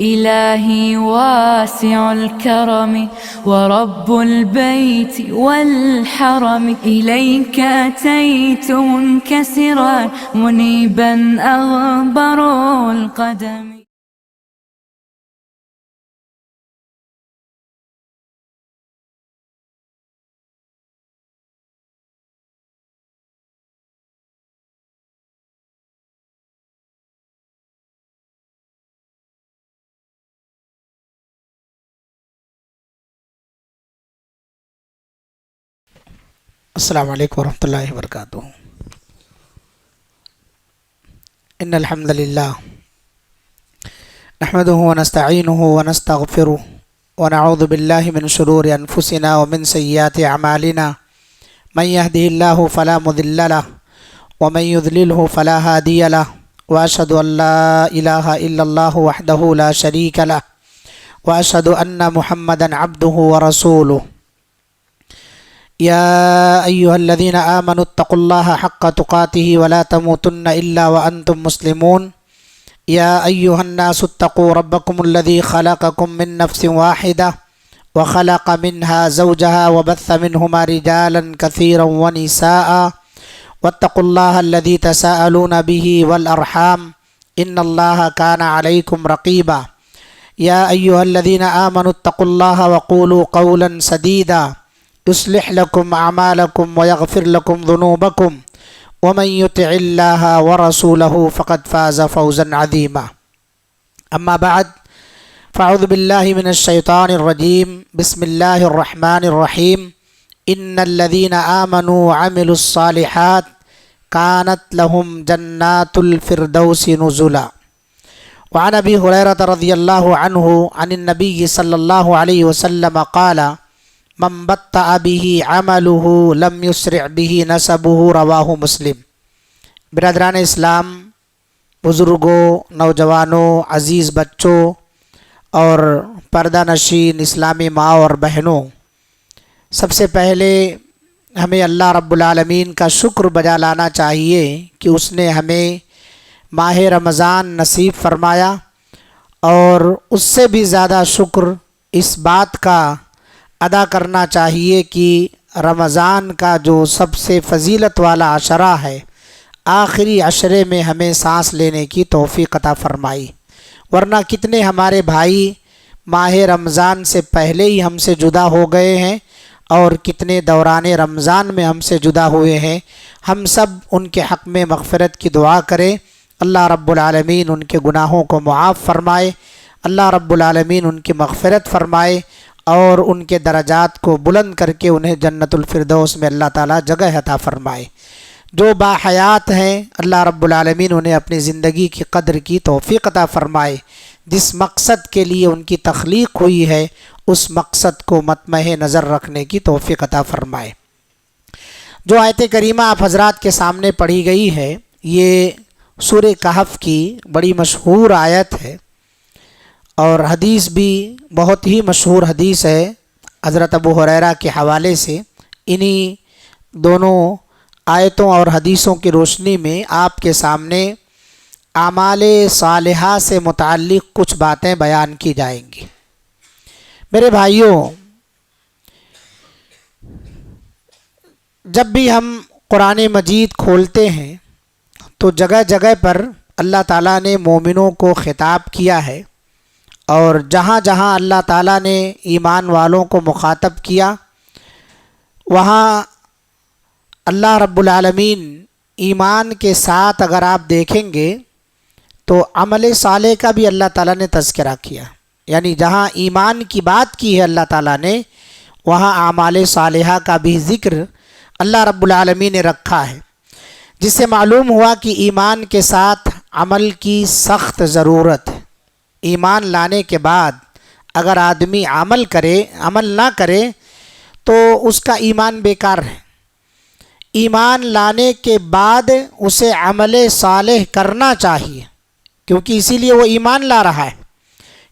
إلهي واسع الكرم ورب البيت والحرم، إليك أتيت منكسرا منيبا أغبر القدم. السلام علیکم ورحمۃ اللہ وبرکاتہ۔ ان الحمد للہ نحمده ونستعینه ونستغفره ونعوذ باللہ من شرور انفسنا ومن سیئات اعمالنا، من يهده الله فلا مضل له ومن يضلله فلا هادي له، واشهد ان لا الہ الا اللہ وحدہ لا شریک له، واشهد ان محمدا عبده ورسوله۔ يا أيها الذين آمنوا اتقوا الله حق تقاته ولا تموتن إلا وأنتم مسلمون۔ يا أيها الناس اتقوا ربكم الذي خلقكم من نفس واحدة وخلق منها زوجها وبث منهما رجالا كثيرا ونساء، واتقوا الله الذي تساءلون به والأرحام إن الله كان عليكم رقيبا۔ يا أيها الذين آمنوا اتقوا الله وقولوا قولا سديدا يصلح لكم أعمالكم ويغفر لكم ذنوبكم، ومن يطع الله ورسوله فقد فاز فوزا عظيما۔ أما بعد، فأعوذ بالله من الشيطان الرجيم، بسم الله الرحمن الرحيم۔ إن الذين آمنوا وعملوا الصالحات كانت لهم جنات الفردوس نزلا۔ وعن أبي هريرة رضي الله عنه عن النبي صلى الله عليه وسلم قال: من بطأ به عمله لم يسرع به نسبه، رواہ مسلم۔ برادران اسلام، بزرگوں، نوجوانوں، عزیز بچوں اور پردہ نشین اسلامی ماں اور بہنوں، سب سے پہلے ہمیں اللہ رب العالمین کا شکر بجا لانا چاہیے کہ اس نے ہمیں ماہ رمضان نصیب فرمایا، اور اس سے بھی زیادہ شکر اس بات کا ادا کرنا چاہیے کہ رمضان کا جو سب سے فضیلت والا عشرہ ہے، آخری عشرے میں ہمیں سانس لینے کی توفیق عطا فرمائی، ورنہ کتنے ہمارے بھائی ماہ رمضان سے پہلے ہی ہم سے جدا ہو گئے ہیں، اور کتنے دوران رمضان میں ہم سے جدا ہوئے ہیں۔ ہم سب ان کے حق میں مغفرت کی دعا کریں، اللہ رب العالمین ان کے گناہوں کو معاف فرمائے، اللہ رب العالمین ان کی مغفرت فرمائے، اور ان کے درجات کو بلند کر کے انہیں جنت الفردوس میں اللہ تعالیٰ جگہ عطا فرمائے۔ جو باحیات ہیں، اللہ رب العالمین انہیں اپنی زندگی کی قدر کی توفیق عطا فرمائے، جس مقصد کے لیے ان کی تخلیق ہوئی ہے اس مقصد کو مطمع نظر رکھنے کی توفیق عطا فرمائے۔ جو آیت کریمہ آپ حضرات کے سامنے پڑھی گئی ہے، یہ سورہ کہف کی بڑی مشہور آیت ہے، اور حدیث بھی بہت ہی مشہور حدیث ہے حضرت ابو ہریرہ کے حوالے سے۔ انہی دونوں آیتوں اور حدیثوں کی روشنی میں آپ کے سامنے اعمال صالحہ سے متعلق کچھ باتیں بیان کی جائیں گی۔ میرے بھائیوں، جب بھی ہم قرآن مجید کھولتے ہیں تو جگہ جگہ پر اللہ تعالیٰ نے مومنوں کو خطاب کیا ہے، اور جہاں جہاں اللہ تعالیٰ نے ایمان والوں کو مخاطب کیا، وہاں اللہ رب العالمین ایمان کے ساتھ اگر آپ دیکھیں گے تو عمل صالح کا بھی اللہ تعالیٰ نے تذکرہ کیا، یعنی جہاں ایمان کی بات کی ہے اللہ تعالیٰ نے، وہاں اعمال صالحہ کا بھی ذکر اللہ رب العالمین نے رکھا ہے، جس سے معلوم ہوا کہ ایمان کے ساتھ عمل کی سخت ضرورت ہے۔ ایمان لانے کے بعد اگر آدمی عمل نہ کرے تو اس کا ایمان بیکار ہے۔ ایمان لانے کے بعد اسے عمل صالح کرنا چاہیے، کیونکہ اسی لیے وہ ایمان لا رہا ہے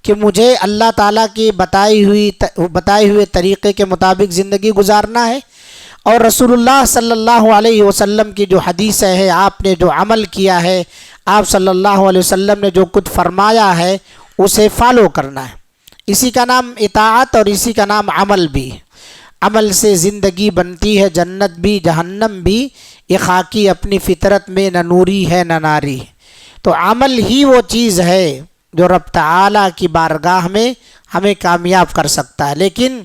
کہ مجھے اللہ تعالیٰ کی بتائے ہوئے طریقے کے مطابق زندگی گزارنا ہے، اور رسول اللہ صلی اللہ علیہ وسلم کی جو حدیث ہے، آپ نے جو عمل کیا ہے، آپ صلی اللہ علیہ وسلم نے جو کچھ فرمایا ہے، اسے فالو کرنا ہے۔ اسی کا نام اطاعت اور اسی کا نام عمل بھی۔ عمل سے زندگی بنتی ہے، جنت بھی جہنم بھی، یہ خاکی اپنی فطرت میں نہ نوری ہے نہ ناری۔ تو عمل ہی وہ چیز ہے جو رب تعالیٰ کی بارگاہ میں ہمیں کامیاب کر سکتا ہے۔ لیکن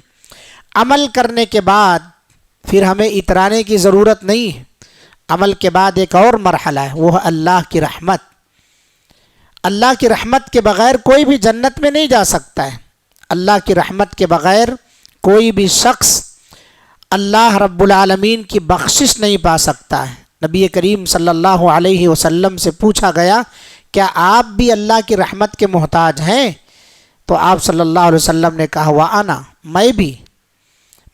عمل کرنے کے بعد پھر ہمیں اترانے کی ضرورت نہیں ہے۔ عمل کے بعد ایک اور مرحلہ ہے، وہ ہے اللہ کی رحمت۔ اللہ کی رحمت کے بغیر کوئی بھی جنت میں نہیں جا سکتا ہے۔ اللہ کی رحمت کے بغیر کوئی بھی شخص اللہ رب العالمین کی بخشش نہیں پا سکتا ہے۔ نبی کریم صلی اللہ علیہ وسلم سے پوچھا گیا، کیا آپ بھی اللہ کی رحمت کے محتاج ہیں؟ تو آپ صلی اللہ علیہ وسلم نے کہا، وَأَنَا،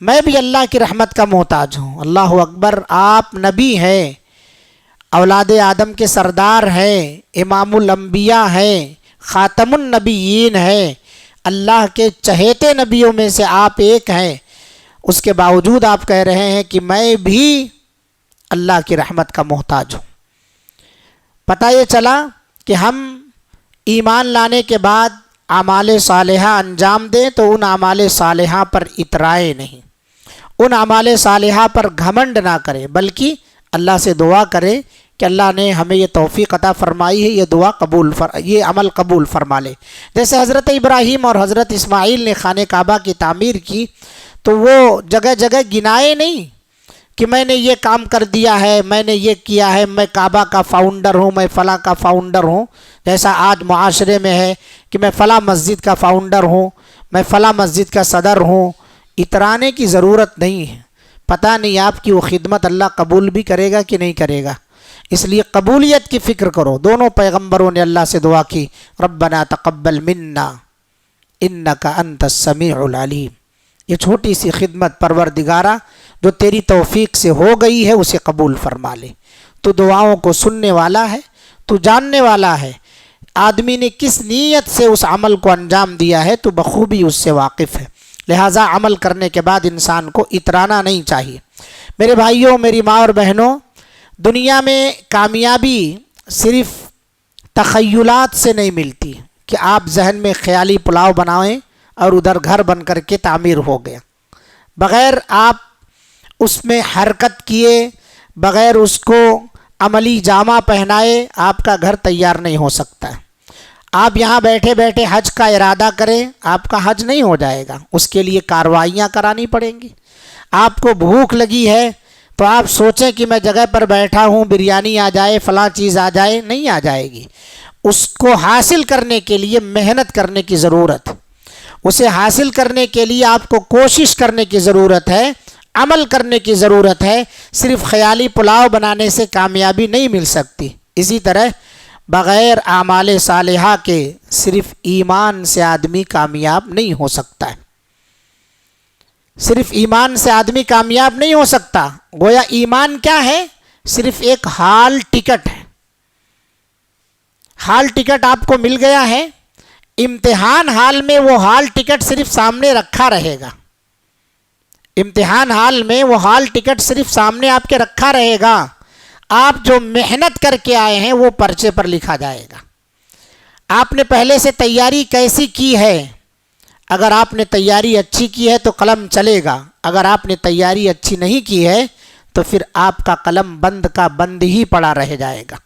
میں بھی اللہ کی رحمت کا محتاج ہوں۔ اللہ اکبر! آپ نبی ہیں، اولاد آدم کے سردار ہیں، امام الانبیاء ہیں، خاتم النبیین ہیں، اللہ کے چہیتے نبیوں میں سے آپ ایک ہیں۔ اس کے باوجود آپ کہہ رہے ہیں کہ میں بھی اللہ کی رحمت کا محتاج ہوں۔ پتہ یہ چلا کہ ہم ایمان لانے کے بعد اعمال صالحہ انجام دیں تو ان اعمال صالحہ پر اترائے نہیں، ان اعمال صالحہ پر گھمنڈ نہ کرے، بلکہ اللہ سے دعا کرے کہ اللہ نے ہمیں یہ توفیق عطا فرمائی ہے، یہ عمل قبول فرما لے۔ جیسے حضرت ابراہیم اور حضرت اسماعیل نے خانہ کعبہ کی تعمیر کی تو وہ جگہ جگہ گنائے نہیں کہ میں نے یہ کام کر دیا ہے، میں نے یہ کیا ہے، میں کعبہ کا فاؤنڈر ہوں، میں فلاں کا فاؤنڈر ہوں، جیسا آج معاشرے میں ہے کہ میں فلاں مسجد کا فاؤنڈر ہوں، میں فلاں مسجد کا صدر ہوں۔ اترانے کی ضرورت نہیں ہے، پتہ نہیں آپ کی وہ خدمت اللہ قبول بھی کرے گا کہ نہیں کرے گا۔ اس لیے قبولیت کی فکر کرو۔ دونوں پیغمبروں نے اللہ سے دعا کی، ربنا تقبل منا انک انت السمیع العلیم۔ یہ چھوٹی سی خدمت پروردگارہ جو تیری توفیق سے ہو گئی ہے اسے قبول فرما لے۔ تو دعاؤں کو سننے والا ہے، تو جاننے والا ہے، آدمی نے کس نیت سے اس عمل کو انجام دیا ہے تو بخوبی اس سے واقف ہے۔ لہٰذا عمل کرنے کے بعد انسان کو اترانا نہیں چاہیے۔ میرے بھائیوں، میری ماں اور بہنوں، دنیا میں کامیابی صرف تخیلات سے نہیں ملتی کہ آپ ذہن میں خیالی پلاؤ بنائیں اور ادھر گھر بن کر کے تعمیر ہو گیا۔ بغیر آپ اس میں حرکت کیے، بغیر اس کو عملی جامہ پہنائے آپ کا گھر تیار نہیں ہو سکتا۔ آپ یہاں بیٹھے بیٹھے حج کا ارادہ کریں، آپ کا حج نہیں ہو جائے گا، اس کے لیے کارروائیاں کرانی پڑیں گی۔ آپ کو بھوک لگی ہے تو آپ سوچیں کہ میں جگہ پر بیٹھا ہوں، بریانی آ جائے، فلاں چیز آ جائے، نہیں آ جائے گی۔ اس کو حاصل کرنے کے لیے محنت کرنے کی ضرورت، اسے حاصل کرنے کے لیے آپ کو کوشش کرنے کی ضرورت ہے، عمل کرنے کی ضرورت ہے۔ صرف خیالی پلاؤ بنانے سے کامیابی نہیں مل سکتی۔ اسی طرح بغیر اعمال صالحہ کے صرف ایمان سے آدمی کامیاب نہیں ہو سکتا ہے۔ صرف ایمان سے آدمی کامیاب نہیں ہو سکتا۔ گویا ایمان کیا ہے؟ صرف ایک ہال ٹکٹ ہے۔ ہال ٹکٹ آپ کو مل گیا ہے، امتحان ہال میں وہ ہال ٹکٹ صرف سامنے رکھا رہے گا۔ امتحان ہال میں وہ ہال ٹکٹ صرف سامنے آپ کے رکھا رہے گا۔ آپ جو محنت کر کے آئے ہیں وہ پرچے پر لکھا جائے گا۔ آپ نے پہلے سے تیاری کیسی کی ہے؟ اگر آپ نے تیاری اچھی کی ہے تو قلم چلے گا، اگر آپ نے تیاری اچھی نہیں کی ہے تو پھر آپ کا قلم بند کا بند ہی پڑا رہ جائے گا۔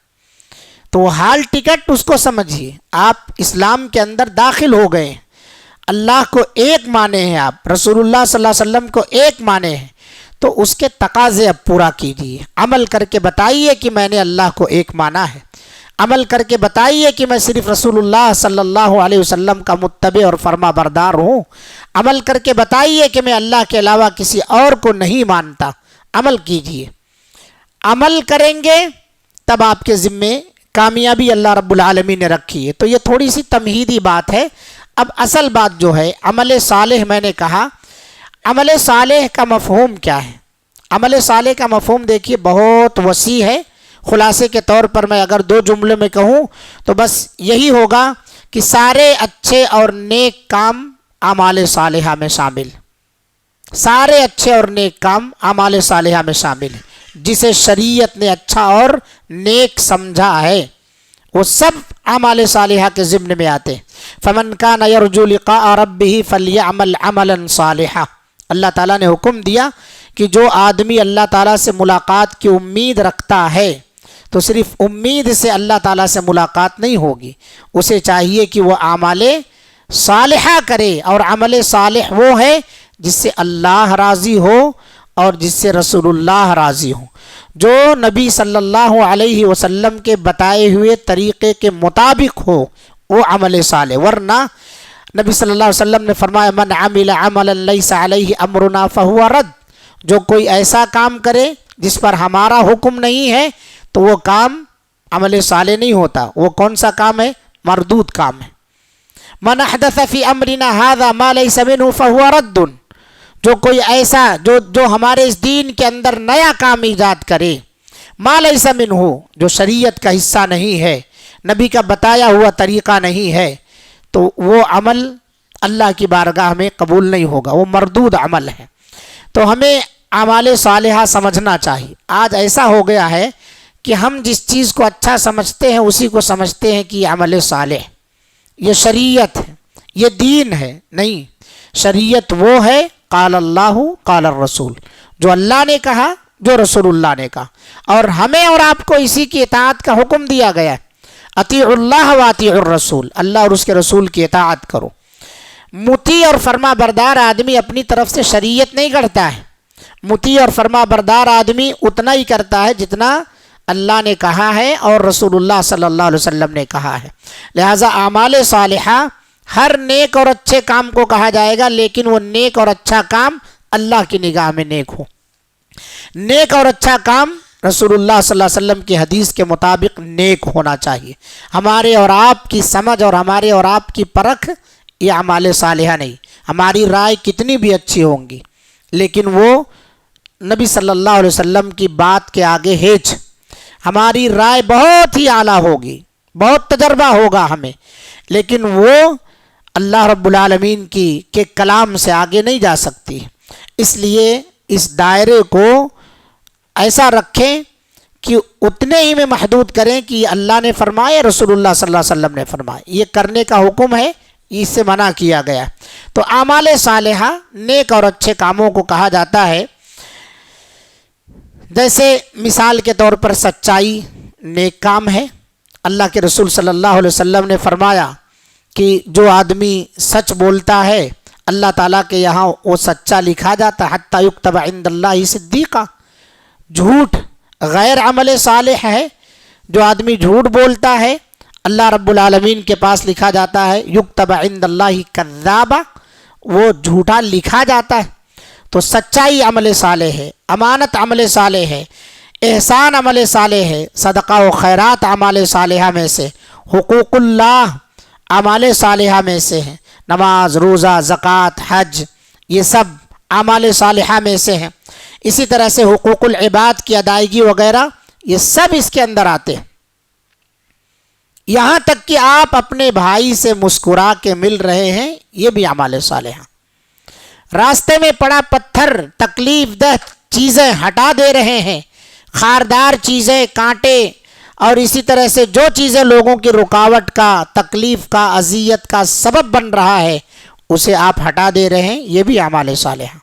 تو وہ ہال ٹکٹ اس کو سمجھیے۔ آپ اسلام کے اندر داخل ہو گئے، اللہ کو ایک مانے ہیں، آپ رسول اللہ صلی اللہ علیہ وسلم کو ایک مانے ہیں، تو اس کے تقاضے اب پورا کیجیے۔ عمل کر کے بتائیے کہ میں نے اللہ کو ایک مانا ہے، عمل کر کے بتائیے کہ میں صرف رسول اللہ صلی اللہ علیہ وسلم کا متبع اور فرما بردار ہوں، عمل کر کے بتائیے کہ میں اللہ کے علاوہ کسی اور کو نہیں مانتا۔ عمل کیجیے، عمل کریں گے تب آپ کے ذمے کامیابی اللہ رب العالمین نے رکھی ہے۔ تو یہ تھوڑی سی تمہیدی بات ہے۔ اب اصل بات جو ہے عمل صالح، میں نے کہا عمل صالح کا مفہوم کیا ہے؟ عمل صالح کا مفہوم دیکھیے بہت وسیع ہے۔ خلاصے کے طور پر میں اگر 2 جملے میں کہوں تو بس یہی ہوگا کہ سارے اچھے اور نیک کام اعمال صالحہ میں شامل، سارے اچھے اور نیک کام اعمال صالحہ میں شامل ہیں۔ جسے شریعت نے اچھا اور نیک سمجھا ہے وہ سب اعمال صالحہ کے ضمن میں آتے ہیں۔ فمن کان یرجو لقاء ربہ فلیعمل عملا صالحا۔ اللہ تعالیٰ نے حکم دیا کہ جو آدمی اللہ تعالیٰ سے ملاقات کی امید رکھتا ہے تو صرف امید سے اللہ تعالیٰ سے ملاقات نہیں ہوگی، اسے چاہیے کہ وہ اعمال صالحہ کرے، اور عمل صالح وہ ہے جس سے اللہ راضی ہو اور جس سے رسول اللہ راضی ہو، جو نبی صلی اللہ علیہ وسلم کے بتائے ہوئے طریقے کے مطابق ہو، وہ عمل صالح۔ ورنہ نبی صلی اللہ علیہ وسلم نے فرمایا من عمل عملا لیس علیہ امرنا فہو رد، جو کوئی ایسا کام کرے جس پر ہمارا حکم نہیں ہے تو وہ کام عمل صالح نہیں ہوتا۔ وہ کون سا کام ہے؟ مردود کام ہے۔ من احدث فی امرنا ھذا ما لیس منہ فہو رد، جو کوئی ایسا جو ہمارے اس دین کے اندر نیا کام ایجاد کرے، ما لیس منہ، جو شریعت کا حصہ نہیں ہے، نبی کا بتایا ہوا طریقہ نہیں ہے، تو وہ عمل اللہ کی بارگاہ میں قبول نہیں ہوگا، وہ مردود عمل ہے۔ تو ہمیں اعمال صالحہ سمجھنا چاہیے۔ آج ایسا ہو گیا ہے کہ ہم جس چیز کو اچھا سمجھتے ہیں اسی کو سمجھتے ہیں کہ یہ عمل صالح، یہ شریعت ہے، یہ دین ہے۔ نہیں، شریعت وہ ہے قال اللہ قال الرسول، جو اللہ نے کہا، جو رسول اللہ نے کہا، اور ہمیں اور آپ کو اسی کی اطاعت کا حکم دیا گیا ہے۔ اطیعوا اللہ و اطیعوا الرسول، اللہ اور اس کے رسول کی اطاعت کرو۔ مطیع اور فرما بردار آدمی اپنی طرف سے شریعت نہیں گڑھتا ہے، مطیع اور فرما بردار آدمی اتنا ہی کرتا ہے جتنا اللہ نے کہا ہے اور رسول اللہ صلی اللہ علیہ وسلم نے کہا ہے۔ لہٰذا اعمال صالحہ ہر نیک اور اچھے کام کو کہا جائے گا، لیکن وہ نیک اور اچھا کام اللہ کی نگاہ میں نیک ہو۔ نیک اور اچھا کام رسول اللہ صلی اللہ علیہ وسلم کی حدیث کے مطابق نیک ہونا چاہیے۔ ہمارے اور آپ کی سمجھ اور ہمارے اور آپ کی پرکھ یہ اعمال صالحہ نہیں۔ ہماری رائے کتنی بھی اچھی ہوں گی لیکن وہ نبی صلی اللہ علیہ وسلم کی بات کے آگے ہیچ۔ ہماری رائے بہت ہی اعلیٰ ہوگی، بہت تجربہ ہوگا ہمیں، لیکن وہ اللہ رب العالمین کے کلام سے آگے نہیں جا سکتی۔ اس لیے اس دائرے کو ایسا رکھیں کہ اتنے ہی میں محدود کریں کہ اللہ نے فرمایا، رسول اللہ صلی اللہ علیہ وسلم نے فرمایا، یہ کرنے کا حکم ہے، اس سے منع کیا گیا۔ تو اعمال صالحہ نیک اور اچھے کاموں کو کہا جاتا ہے۔ جیسے مثال کے طور پر سچائی نیک کام ہے۔ اللہ کے رسول صلی اللہ علیہ وسلم نے فرمایا کہ جو آدمی سچ بولتا ہے اللہ تعالیٰ کے یہاں وہ سچا لکھا جاتا ہے، حتیٰ یکتب عند اللہ صدیقہ۔ جھوٹ غیر عمل صالح ہے۔ جو آدمی جھوٹ بولتا ہے اللہ رب العالمین کے پاس لکھا جاتا ہے یکتب عند اللہ کذابا، وہ جھوٹا لکھا جاتا ہے۔ تو سچائی عمل صالح ہے، امانت عمل صالح ہے، احسان عمل صالح ہے، صدقہ و خیرات اعمال صالحہ میں سے، حقوق اللہ اعمال صالحہ میں سے ہیں، نماز، روزہ، زکوٰۃ، حج، یہ سب اعمال صالحہ میں سے ہیں۔ اسی طرح سے حقوق العباد کی ادائیگی وغیرہ یہ سب اس کے اندر آتے ہیں۔ یہاں تک کہ آپ اپنے بھائی سے مسکرا کے مل رہے ہیں، یہ بھی اعمال صالحہ۔ راستے میں پڑا پتھر، تکلیف دہ چیزیں ہٹا دے رہے ہیں، خاردار چیزیں، کانٹے اور اسی طرح سے جو چیزیں لوگوں کی رکاوٹ کا، تکلیف کا، اذیت کا سبب بن رہا ہے اسے آپ ہٹا دے رہے ہیں، یہ بھی اعمال صالحہ،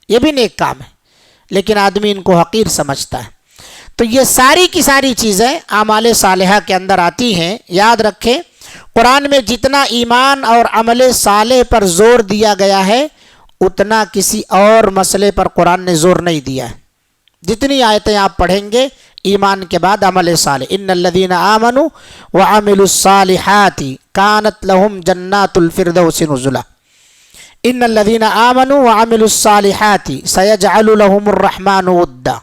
یہ بھی نیک کام ہے، لیکن آدمی ان کو حقیر سمجھتا ہے۔ تو یہ ساری کی ساری چیزیں اعمال صالحہ کے اندر آتی ہیں۔ یاد رکھیں قرآن میں جتنا ایمان اور عمل صالح پر زور دیا گیا ہے اتنا کسی اور مسئلے پر قرآن نے زور نہیں دیا ہے۔ جتنی آیتیں آپ پڑھیں گے ایمان کے بعد عمل صالح، ان الذین آمنوا وعملوا الصالحات کانت لهم جنات الفردوس نزلا، ان الذین آمنوا وعملوا الصالحات سیجعل لهم الرحمن ودا۔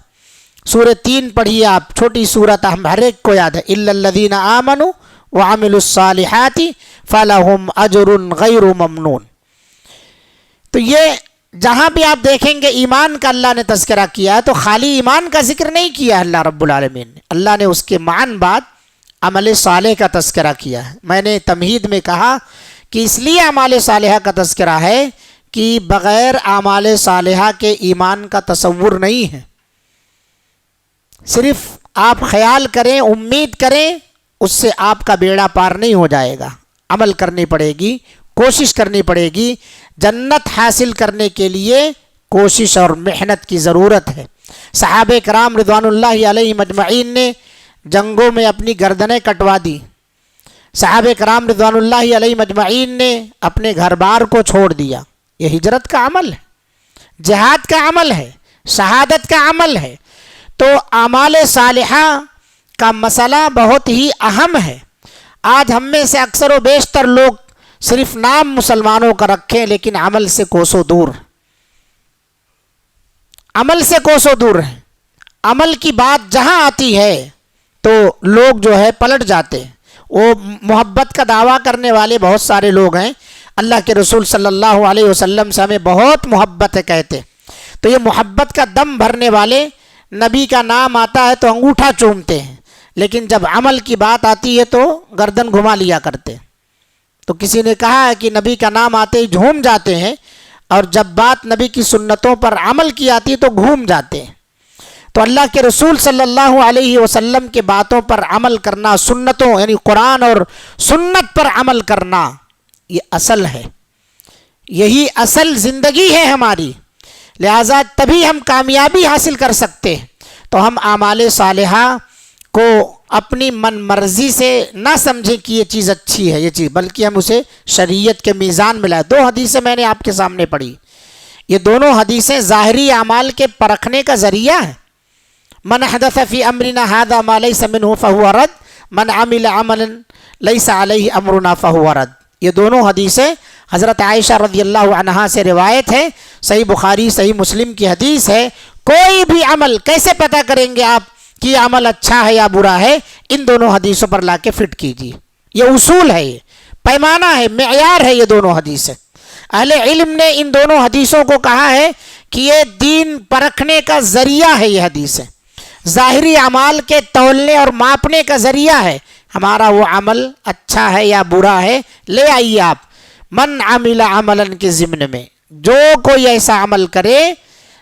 سورہ 3 پڑھیے آپ، چھوٹی سورت، ہم ہر ایک کو یاد ہے، الا الذین آمنوا وعملوا الصالحات فلهم اجر غیر ممنون۔ تو یہ جہاں بھی آپ دیکھیں گے ایمان کا اللہ نے تذکرہ کیا ہے تو خالی ایمان کا ذکر نہیں کیا اللہ رب العالمین نے، اللہ نے اس کے معاً بعد عمل صالح کا تذکرہ کیا ہے۔ میں نے تمہید میں کہا کہ اس لیے اعمال صالحہ کا تذکرہ ہے کہ بغیر اعمال صالحہ کے ایمان کا تصور نہیں ہے۔ صرف آپ خیال کریں، امید کریں، اس سے آپ کا بیڑا پار نہیں ہو جائے گا۔ عمل کرنی پڑے گی، کوشش کرنی پڑے گی۔ جنت حاصل کرنے کے لیے کوشش اور محنت کی ضرورت ہے۔ صحابہ کرام رضوان اللہ علیہم اجمعین نے جنگوں میں اپنی گردنیں کٹوا دی۔ صحابہ کرام رضوان اللہ علیہم اجمعین نے اپنے گھر بار کو چھوڑ دیا۔ یہ ہجرت کا عمل ہے، جہاد کا عمل ہے، شہادت کا عمل ہے۔ تو اعمال صالحہ کا مسئلہ بہت ہی اہم ہے۔ آج ہم میں سے اکثر و بیشتر لوگ صرف نام مسلمانوں کا رکھیں لیکن عمل سے کوسوں دور، عمل سے کوسوں دور ہیں۔ عمل کی بات جہاں آتی ہے تو لوگ جو ہے پلٹ جاتے ہیں۔ وہ محبت کا دعویٰ کرنے والے بہت سارے لوگ ہیں، اللہ کے رسول صلی اللہ علیہ وسلم سے ہمیں بہت محبت ہے کہتے، تو یہ محبت کا دم بھرنے والے نبی کا نام آتا ہے تو انگوٹھا چومتے ہیں، لیکن جب عمل کی بات آتی ہے تو گردن گھما لیا کرتے۔ تو کسی نے کہا ہے کہ نبی کا نام آتے ہی جھوم جاتے ہیں، اور جب بات نبی کی سنتوں پر عمل کی آتی ہے تو گھوم جاتے ہیں۔ تو اللہ کے رسول صلی اللہ علیہ وسلم کے باتوں پر عمل کرنا، سنتوں یعنی قرآن اور سنت پر عمل کرنا، یہ اصل ہے، یہی اصل زندگی ہے ہماری۔ لہٰذا تبھی ہم کامیابی حاصل کر سکتے ہیں۔ تو ہم اعمال صالحہ کو اپنی من مرضی سے نہ سمجھیں کہ یہ چیز اچھی ہے، یہ چیز، بلکہ ہم اسے شریعت کے میزان میں لائیں۔ دو حدیثیں میں نے آپ کے سامنے پڑھی، یہ دونوں حدیثیں ظاہری اعمال کے پرکھنے کا ذریعہ ہیں۔ من حدث فی امرنا ھذا ما لیس منہ فہو رد، من عمل عملا لیس علیہ امرنا فہو رد۔ یہ دونوں حدیثیں حضرت عائشہ رضی اللہ عنہا سے روایت ہے، صحیح بخاری صحیح مسلم کی حدیث ہے۔ کوئی بھی عمل کیسے پتہ کریں گے آپ کہ یہ عمل اچھا ہے یا برا ہے؟ ان دونوں حدیثوں پر لا کے فٹ کیجیے۔ یہ اصول ہے، یہ پیمانہ ہے، معیار ہے یہ دونوں حدیثیں۔ اہل علم نے ان دونوں حدیثوں کو کہا ہے کہ یہ دین پرکھنے کا ذریعہ ہے، یہ حدیثیں ظاہری اعمال کے تولنے اور ماپنے کا ذریعہ ہے۔ ہمارا وہ عمل اچھا ہے یا برا ہے، لے آئیے آپ۔ من عمل عملا کے ضمن میں جو کوئی ایسا عمل کرے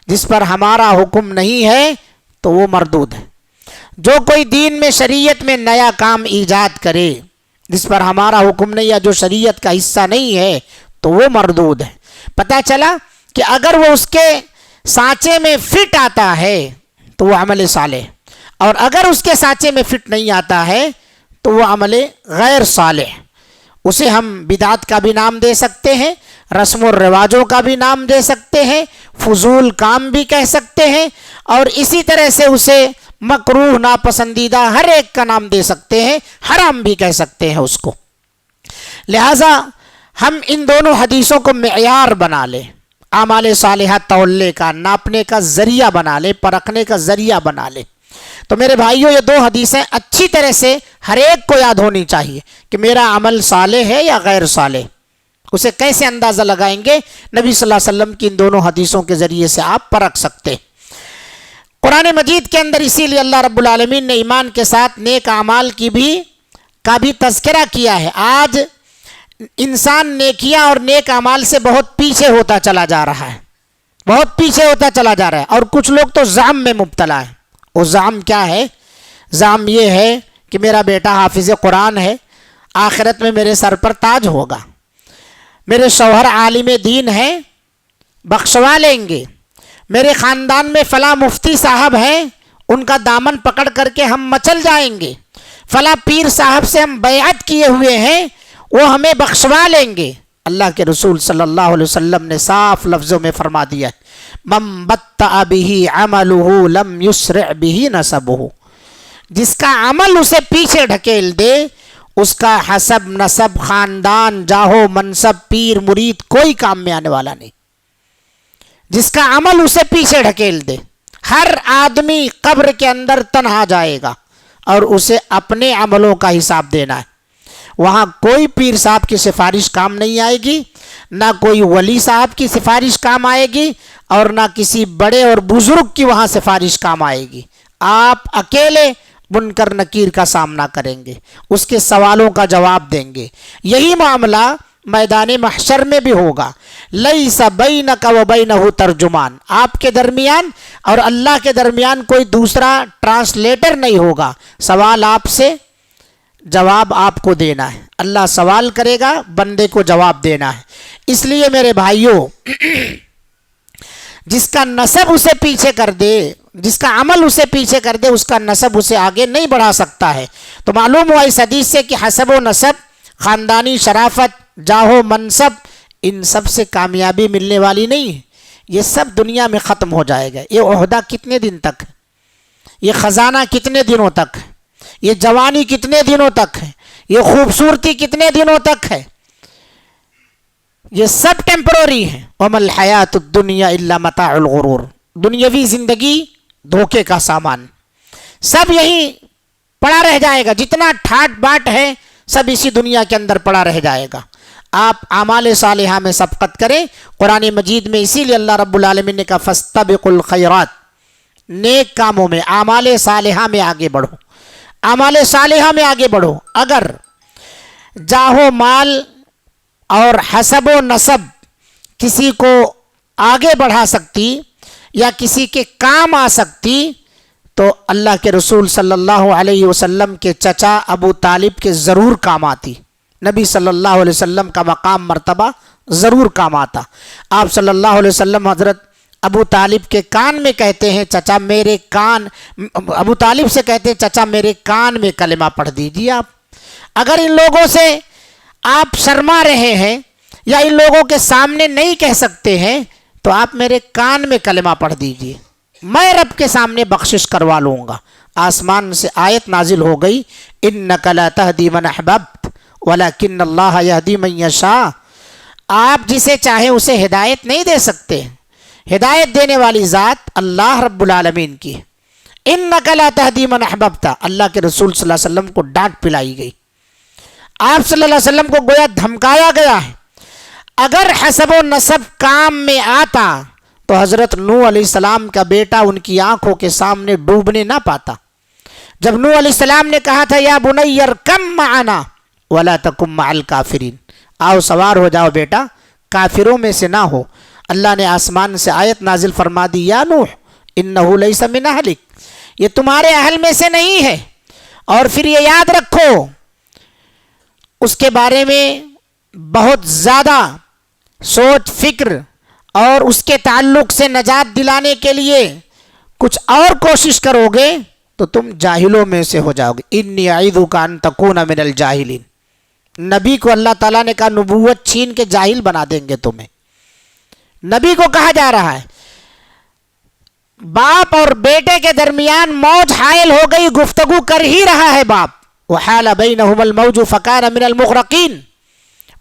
جس پر ہمارا حکم نہیں ہے تو وہ مردود ہے۔ جو کوئی دین میں شریعت میں نیا کام ایجاد کرے جس پر ہمارا حکم نہیں یا جو شریعت کا حصہ نہیں ہے تو وہ مردود ہے۔ پتہ چلا کہ اگر وہ اس کے سانچے میں فٹ آتا ہے تو وہ عمل صالح، اور اگر اس کے سانچے میں فٹ نہیں آتا ہے تو وہ عمل غیر صالح۔ اسے ہم بدعت کا بھی نام دے سکتے ہیں، رسم و رواجوں کا بھی نام دے سکتے ہیں، فضول کام بھی کہہ سکتے ہیں، اور اسی طرح سے اسے مکروہ ناپسندیدہ ہر ایک کا نام دے سکتے ہیں، حرام بھی کہہ سکتے ہیں اس کو۔ لہٰذا ہم ان دونوں حدیثوں کو معیار بنا لیں، اعمال صالحہ تولنے کا، ناپنے کا ذریعہ بنا لیں، پرکھنے کا ذریعہ بنا لیں۔ تو میرے بھائیوں، یہ دو حدیثیں اچھی طرح سے ہر ایک کو یاد ہونی چاہیے کہ میرا عمل صالح ہے یا غیر صالح۔ اسے کیسے اندازہ لگائیں گے؟ نبی صلی اللہ علیہ وسلم کی ان دونوں حدیثوں کے ذریعے سے آپ پرکھ سکتے ہیں۔ قرآن مجید کے اندر اسی لیے اللہ رب العالمین نے ایمان کے ساتھ نیک اعمال کا بھی تذکرہ کیا ہے۔ آج انسان نیکیاں اور نیک اعمال سے بہت پیچھے ہوتا چلا جا رہا ہے، بہت پیچھے ہوتا چلا جا رہا ہے، اور کچھ لوگ تو زعم میں مبتلا ہے۔ وہ زعم کیا ہے؟ زعم یہ ہے کہ میرا بیٹا حافظ قرآن ہے، آخرت میں میرے سر پر تاج ہوگا، میرے شوہر عالم دین ہے، بخشوا لیں گے، میرے خاندان میں فلاں مفتی صاحب ہیں، ان کا دامن پکڑ کر کے ہم مچل جائیں گے، فلاں پیر صاحب سے ہم بیعت کیے ہوئے ہیں، وہ ہمیں بخشوا لیں گے۔ اللہ کے رسول صلی اللہ علیہ وسلم نے صاف لفظوں میں فرما دیا، من بطأ بہ عملہ لم یسرع بہ نسبہ، جس کا عمل اسے پیچھے ڈھکیل دے، اس کا حسب، نسب، خاندان، جاہو منصب، پیر مرید کوئی کام میں آنے والا نہیں۔ جس کا عمل اسے پیچھے ڈھکیل دے، ہر آدمی قبر کے اندر تنہا جائے گا اور اسے اپنے عملوں کا حساب دینا ہے۔ وہاں کوئی پیر صاحب کی سفارش کام نہیں آئے گی، نہ کوئی ولی صاحب کی سفارش کام آئے گی، اور نہ کسی بڑے اور بزرگ کی وہاں سفارش کام آئے گی۔ آپ اکیلے منکر نکیر کا سامنا کریں گے، اس کے سوالوں کا جواب دیں گے۔ یہی معاملہ میدان محشر میں بھی ہوگا۔ لیس بینک و بینہ ترجمان، آپ کے درمیان اور اللہ کے درمیان کوئی دوسرا ٹرانسلیٹر نہیں ہوگا۔ سوال آپ سے جواب آپ کو دینا ہے، اللہ سوال کرے گا، بندے کو جواب دینا ہے۔ اس لیے میرے بھائیوں، جس کا نسب اسے پیچھے کر دے، جس کا عمل اسے پیچھے کر دے، اس کا نسب اسے آگے نہیں بڑھا سکتا ہے۔ تو معلوم ہوا اس حدیث سے کہ حسب و نسب، خاندانی شرافت، جاہ و منصب، ان سب سے کامیابی ملنے والی نہیں ہے۔ یہ سب دنیا میں ختم ہو جائے گا۔ یہ عہدہ کتنے دن تک ہے؟ یہ خزانہ کتنے دنوں تک ہے؟ یہ جوانی کتنے دنوں تک ہے؟ یہ خوبصورتی کتنے دنوں تک ہے؟ یہ سب ٹیمپرری ہیں۔ وَمَا الْحَيَاةُ الدُّنْيَا إِلَّا مَتَاعُ الْغُرُورِ، دنیاوی زندگی دھوکے کا سامان، سب یہی پڑا رہ جائے گا۔ جتنا ٹھاٹ باٹ ہے سب اسی دنیا کے اندر پڑا رہ جائے گا۔ آپ اعمال صالحہ میں سبقت کریں۔ قرآن مجید میں اسی لیے اللہ رب العالمین نے کہا فَاسْتَبِقُوا الْخَيْرَاتِ، نیک کاموں میں، اعمال صالحہ میں آگے بڑھو، اعمال صالحہ میں آگے بڑھو۔ اگر جاہ و مال اور حسب و نسب کسی کو آگے بڑھا سکتی یا کسی کے کام آ سکتی تو اللہ کے رسول صلی اللہ علیہ وسلم کے چچا ابو طالب کے ضرور کام آتی۔ نبی صلی اللہ علیہ وسلم کا مقام مرتبہ ضرور کام آتا۔ آپ صلی اللہ علیہ وسلم حضرت ابو طالب کے کان میں کہتے ہیں چچا میرے کان، ابو طالب سے کہتے ہیں چچا میرے کان میں کلمہ پڑھ دیجیے آپ۔ اگر ان لوگوں سے آپ شرما رہے ہیں یا ان لوگوں کے سامنے نہیں کہہ سکتے ہیں تو آپ میرے کان میں کلمہ پڑھ دیجیے، میں رب کے سامنے بخشش کروا لوں گا۔ آسمان سے آیت نازل ہو گئی انک لا تہدی من احببت ولکن اللہ یہدی من یشاء، آپ جسے چاہیں اسے ہدایت نہیں دے سکتے، ہدایت دینے والی ذات اللہ رب العالمین کی ہے۔ انک لا تہدی من احببت، اللہ کے رسول صلی اللہ علیہ وسلم کو ڈانٹ پلائی گئی، آپ صلی اللہ علیہ وسلم کو گویا دھمکایا گیا ہے۔ اگر حسب و نسب کام میں آتا تو حضرت نوح علیہ السلام کا بیٹا ان کی آنکھوں کے سامنے ڈوبنے نہ پاتا۔ جب نوح علیہ السلام نے کہا تھا یا بنی ارکب معنا ولا تکن مع الکافرین، آؤ سوار ہو جاؤ بیٹا، کافروں میں سے نہ ہو، اللہ نے آسمان سے آیت نازل فرما دی یا نوح انہ لیس من اہلک، یہ تمہارے اہل میں سے نہیں ہے۔ اور پھر یہ یاد رکھو اس کے بارے میں بہت زیادہ سوچ فکر اور اس کے تعلق سے نجات دلانے کے لیے کچھ اور کوشش کرو گے تو تم جاہلوں میں سے ہو جاؤ گے۔ انی اعیذک ان تکون من الجاہلین، نبی کو اللہ تعالیٰ نے کہا نبوت چھین کے جاہل بنا دیں گے تمہیں۔ نبی کو کہا جا رہا ہے باپ اور بیٹے کے درمیان موج حائل ہو گئی، گفتگو کر ہی رہا ہے باپ، وحال بینہم الموج فکان من المغرقین،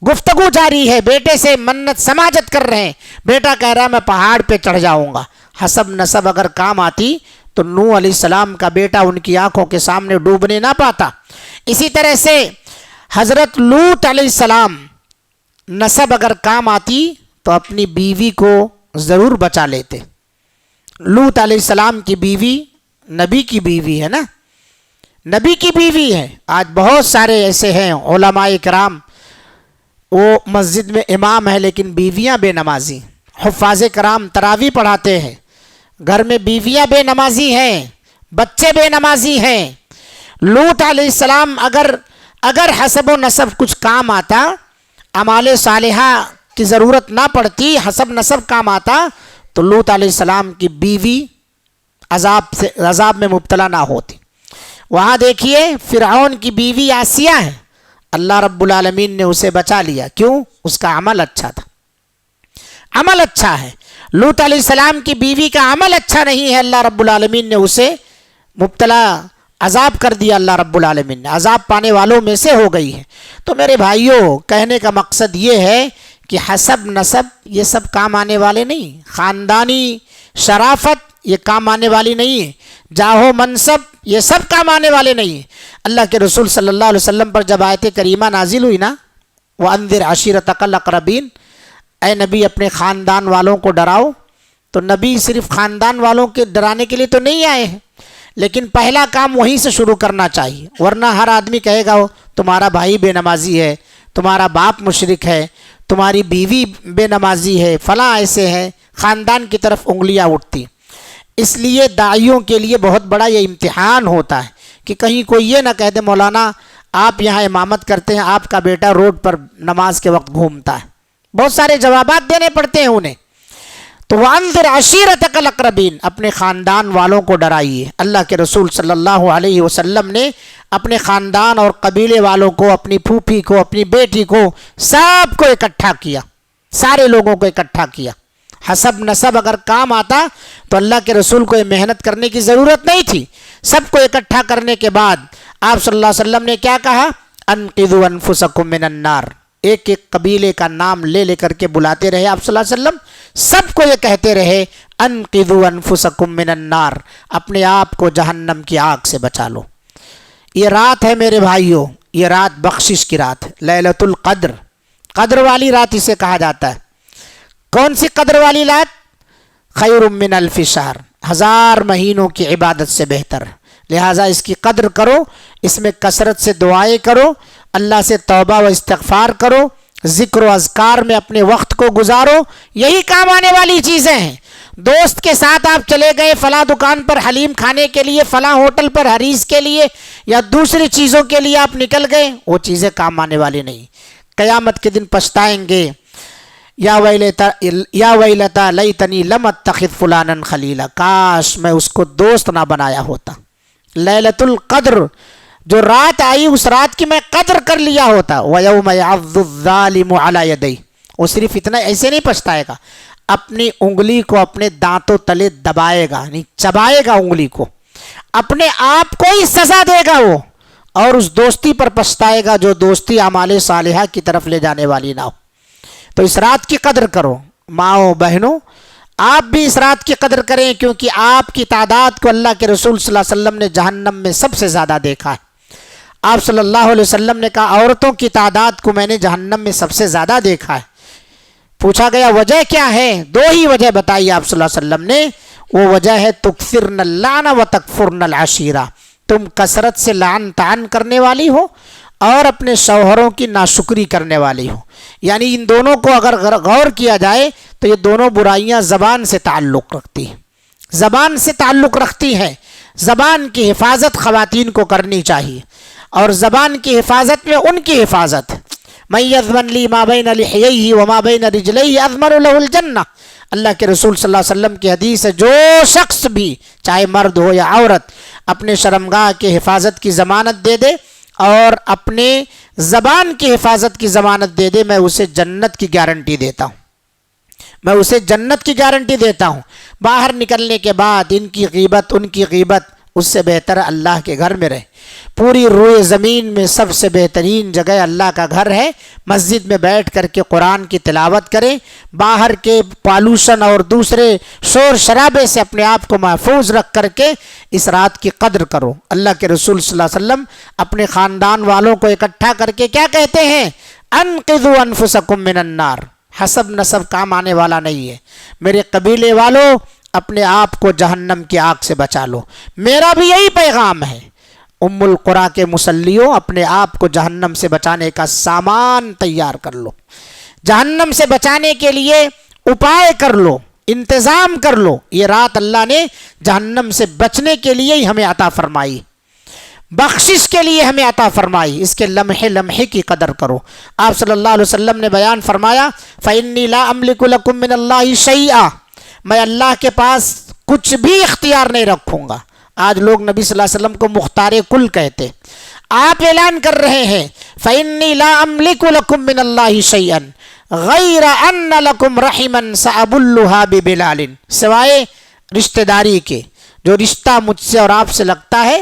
گفتگو جاری ہے، بیٹے سے منت سماجت کر رہے ہیں، بیٹا کہہ رہا ہے میں پہاڑ پہ چڑھ جاؤں گا۔ حسب نسب اگر کام آتی تو نوح علیہ السلام کا بیٹا ان کی آنکھوں کے سامنے ڈوبنے نہ پاتا۔ اسی طرح سے حضرت لوط علیہ السلام نسب اگر کام آتی تو اپنی بیوی کو ضرور بچا لیتے۔ لوط علیہ السلام کی بیوی نبی کی بیوی ہے نا، نبی کی بیوی ہے۔ آج بہت سارے ایسے ہیں علماء کرام، وہ مسجد میں امام ہے لیکن بیویاں بے نمازی، حفاظ کرام تراویح پڑھاتے ہیں، گھر میں بیویاں بے نمازی ہیں، بچے بے نمازی ہیں۔ لوط علیہ السلام اگر حسب و نسب کچھ کام آتا، اعمال صالحہ کی ضرورت نہ پڑتی، حسب نسب کام آتا تو لوط علیہ السلام کی بیوی عذاب میں مبتلا نہ ہوتی۔ وہاں دیکھیے فرعون کی بیوی آسیہ ہے، اللہ رب العالمین نے اسے بچا لیا، کیوں؟ اس کا عمل اچھا تھا، عمل اچھا ہے۔ لوط علیہ السلام کی بیوی کا عمل اچھا نہیں ہے، اللہ رب العالمین نے اسے مبتلا عذاب کر دیا، اللہ رب العالمین نے عذاب پانے والوں میں سے ہو گئی ہے۔ تو میرے بھائیوں، کہنے کا مقصد یہ ہے کہ حسب نسب یہ سب کام آنے والے نہیں، خاندانی شرافت یہ کام آنے والی نہیں ہے، جاہ و منصب یہ سب کام آنے والے نہیں ہیں۔ اللہ کے رسول صلی اللہ علیہ وسلم پر جب آیت کریمہ نازل ہوئی نا وَأَنذِرْ عَشِيرَتَكَ الْأَقْرَبِينَ، اے نبی اپنے خاندان والوں کو ڈراؤ، تو نبی صرف خاندان والوں کے ڈرانے کے لیے تو نہیں آئے ہیں، لیکن پہلا کام وہیں سے شروع کرنا چاہیے، ورنہ ہر آدمی کہے گا تمہارا بھائی بے نمازی ہے، تمہارا باپ مشرک ہے، تمہاری بیوی بے نمازی ہے، فلاں ایسے ہے، خاندان کی طرف انگلیاں اٹھتی۔ اس لیے داعیوں کے لیے بہت بڑا یہ امتحان ہوتا ہے کہ کہیں کوئی یہ نہ کہہ دے مولانا آپ یہاں امامت کرتے ہیں، آپ کا بیٹا روڈ پر نماز کے وقت گھومتا ہے، بہت سارے جوابات دینے پڑتے ہیں انہیں. تو وَأَنذِرْ عَشِيرَتَكَ الْأَقْرَبِينَ، اپنے خاندان والوں کو ڈرائیے. اللہ کے رسول صلی اللہ علیہ وسلم نے اپنے خاندان اور قبیلے والوں کو، اپنی پھوپھی کو، اپنی بیٹی کو، سب کو اکٹھا کیا، سارے لوگوں کو اکٹھا کیا. حسب نسب اگر کام آتا تو اللہ کے رسول کو یہ محنت کرنے کی ضرورت نہیں تھی. سب کو اکٹھا کرنے کے بعد آپ صلی اللہ علیہ وسلم نے کیا کہا؟ انقذوا انفسکم من النار. ایک ایک قبیلے کا نام لے لے کر کے بلاتے رہے آپ صلی اللہ علیہ وسلم، سب کو یہ کہتے رہے انقذوا انفسکم من النار، اپنے آپ کو جہنم کی آگ سے بچا لو. یہ رات ہے میرے بھائیوں، یہ رات بخشش کی رات ہے، لیلۃ القدر، قدر والی رات اسے کہا جاتا ہے. کون سی قدر والی رات؟ خیر من الف شہر، 1000 مہینوں کی عبادت سے بہتر. لہٰذا اس کی قدر کرو، اس میں کثرت سے دعائیں کرو، اللہ سے توبہ و استغفار کرو، ذکر و اذکار میں اپنے وقت کو گزارو. یہی کام آنے والی چیزیں ہیں. دوست کے ساتھ آپ چلے گئے فلاں دکان پر حلیم کھانے کے لیے، فلاں ہوٹل پر حریص کے لیے، یا دوسری چیزوں کے لیے آپ نکل گئے، وہ چیزیں کام آنے والی نہیں. قیامت کے دن پچھتائیں گے. یا ویلتا لیتنی لم اتخذ فلانا خلیلا، کاش میں اس کو دوست نہ بنایا ہوتا. لیلۃ القدر، جو رات آئی اس رات کی میں قدر کر لیا ہوتا. وَيَوْمَ يَعَضُّ الظَّالِمُ عَلَى يَدَيْهِ، وہ صرف اتنا ایسے نہیں پچھتائے گا، اپنی انگلی کو اپنے دانتوں تلے دبائے گا، نہیں چبائے گا انگلی کو، اپنے آپ کو ہی سزا دے گا وہ، اور اس دوستی پر پچھتائے گا جو دوستی اعمال صالحہ کی طرف لے جانے والی نہ ہو. تو اس رات کی قدر کرو. ماؤں بہنوں، آپ بھی اس رات کی قدر کریں، کیونکہ آپ کی تعداد کو اللہ کے رسول صلی اللہ علیہ وسلم نے جہنم میں سب سے زیادہ دیکھا ہے. آپ صلی اللہ علیہ وسلم نے کہا عورتوں کی تعداد کو میں نے جہنم میں سب سے زیادہ دیکھا ہے. پوچھا گیا وجہ کیا ہے؟ 2 ہی وجہ بتائی آپ صلی اللہ علیہ وسلم نے. وہ وجہ ہے تکثرن اللعن و تکفرن العشیرہ، تم کثرت سے لعن طعن کرنے والی ہو اور اپنے شوہروں کی ناشکری کرنے والی ہو. یعنی ان دونوں کو اگر غور کیا جائے تو یہ دونوں برائیاں زبان سے تعلق رکھتی ہیں، زبان سے تعلق رکھتی ہیں. زبان کی حفاظت خواتین کو کرنی چاہیے، اور زبان کی حفاظت میں ان کی حفاظت. من یضمن لی ما بین لحییہ وما بین رجلیہ اضمن لہ الجنہ، اللہ کے رسول صلی اللہ علیہ وسلم کی حدیث ہے، جو شخص بھی چاہے مرد ہو یا عورت اپنے شرمگاہ کی حفاظت کی ضمانت دے دے اور اپنے زبان کی حفاظت کی ضمانت دے دے، میں اسے جنت کی گارنٹی دیتا ہوں، میں اسے جنت کی گارنٹی دیتا ہوں. باہر نکلنے کے بعد ان کی غیبت ان کی غیبت، اس سے بہتر اللہ کے گھر میں رہے. پوری روئے زمین میں سب سے بہترین جگہ اللہ کا گھر ہے. مسجد میں بیٹھ کر کے قرآن کی تلاوت کریں، باہر کے پالوشن اور دوسرے شور شرابے سے اپنے آپ کو محفوظ رکھ کر کے اس رات کی قدر کرو. اللہ کے رسول صلی اللہ علیہ وسلم اپنے خاندان والوں کو اکٹھا کر کے کیا کہتے ہیں؟ انقذوا انفسکم من النار. حسب نسب کام آنے والا نہیں ہے. میرے قبیلے والوں، اپنے آپ کو جہنم کی آگ سے بچا لو. میرا بھی یہی پیغام ہے. ام القریٰ کے مصلیوں، اپنے آپ کو جہنم سے بچانے کا سامان تیار کر لو، جہنم سے بچانے کے لیے اپائے کر لو، انتظام کر لو. یہ رات اللہ نے جہنم سے بچنے کے لیے ہی ہمیں عطا فرمائی، بخشش کے لیے ہمیں عطا فرمائی. اس کے لمحے لمحے کی قدر کرو. آپ صلی اللہ علیہ وسلم نے بیان فرمایا فَإِنِّي لَا أَمْلِكُ لَكُم مِّنَ اللَّهِ شَيْئًا، میں اللہ کے پاس کچھ بھی اختیار نہیں رکھوں گا. آج لوگ نبی صلی اللہ علیہ وسلم کو مختار کل کہتے. آپ اعلان کر رہے ہیں فَإِنِّي لَا أَمْلِكُ لَكُم مِّنَ اللَّهِ شَيْئًا غَيْرَ أَنَّ لَكُمْ رَحِمًا سَأَبُلُّهَا بِبِلَالٍ، سوائے رشتہ داری کے. جو رشتہ مجھ سے اور آپ سے لگتا ہے،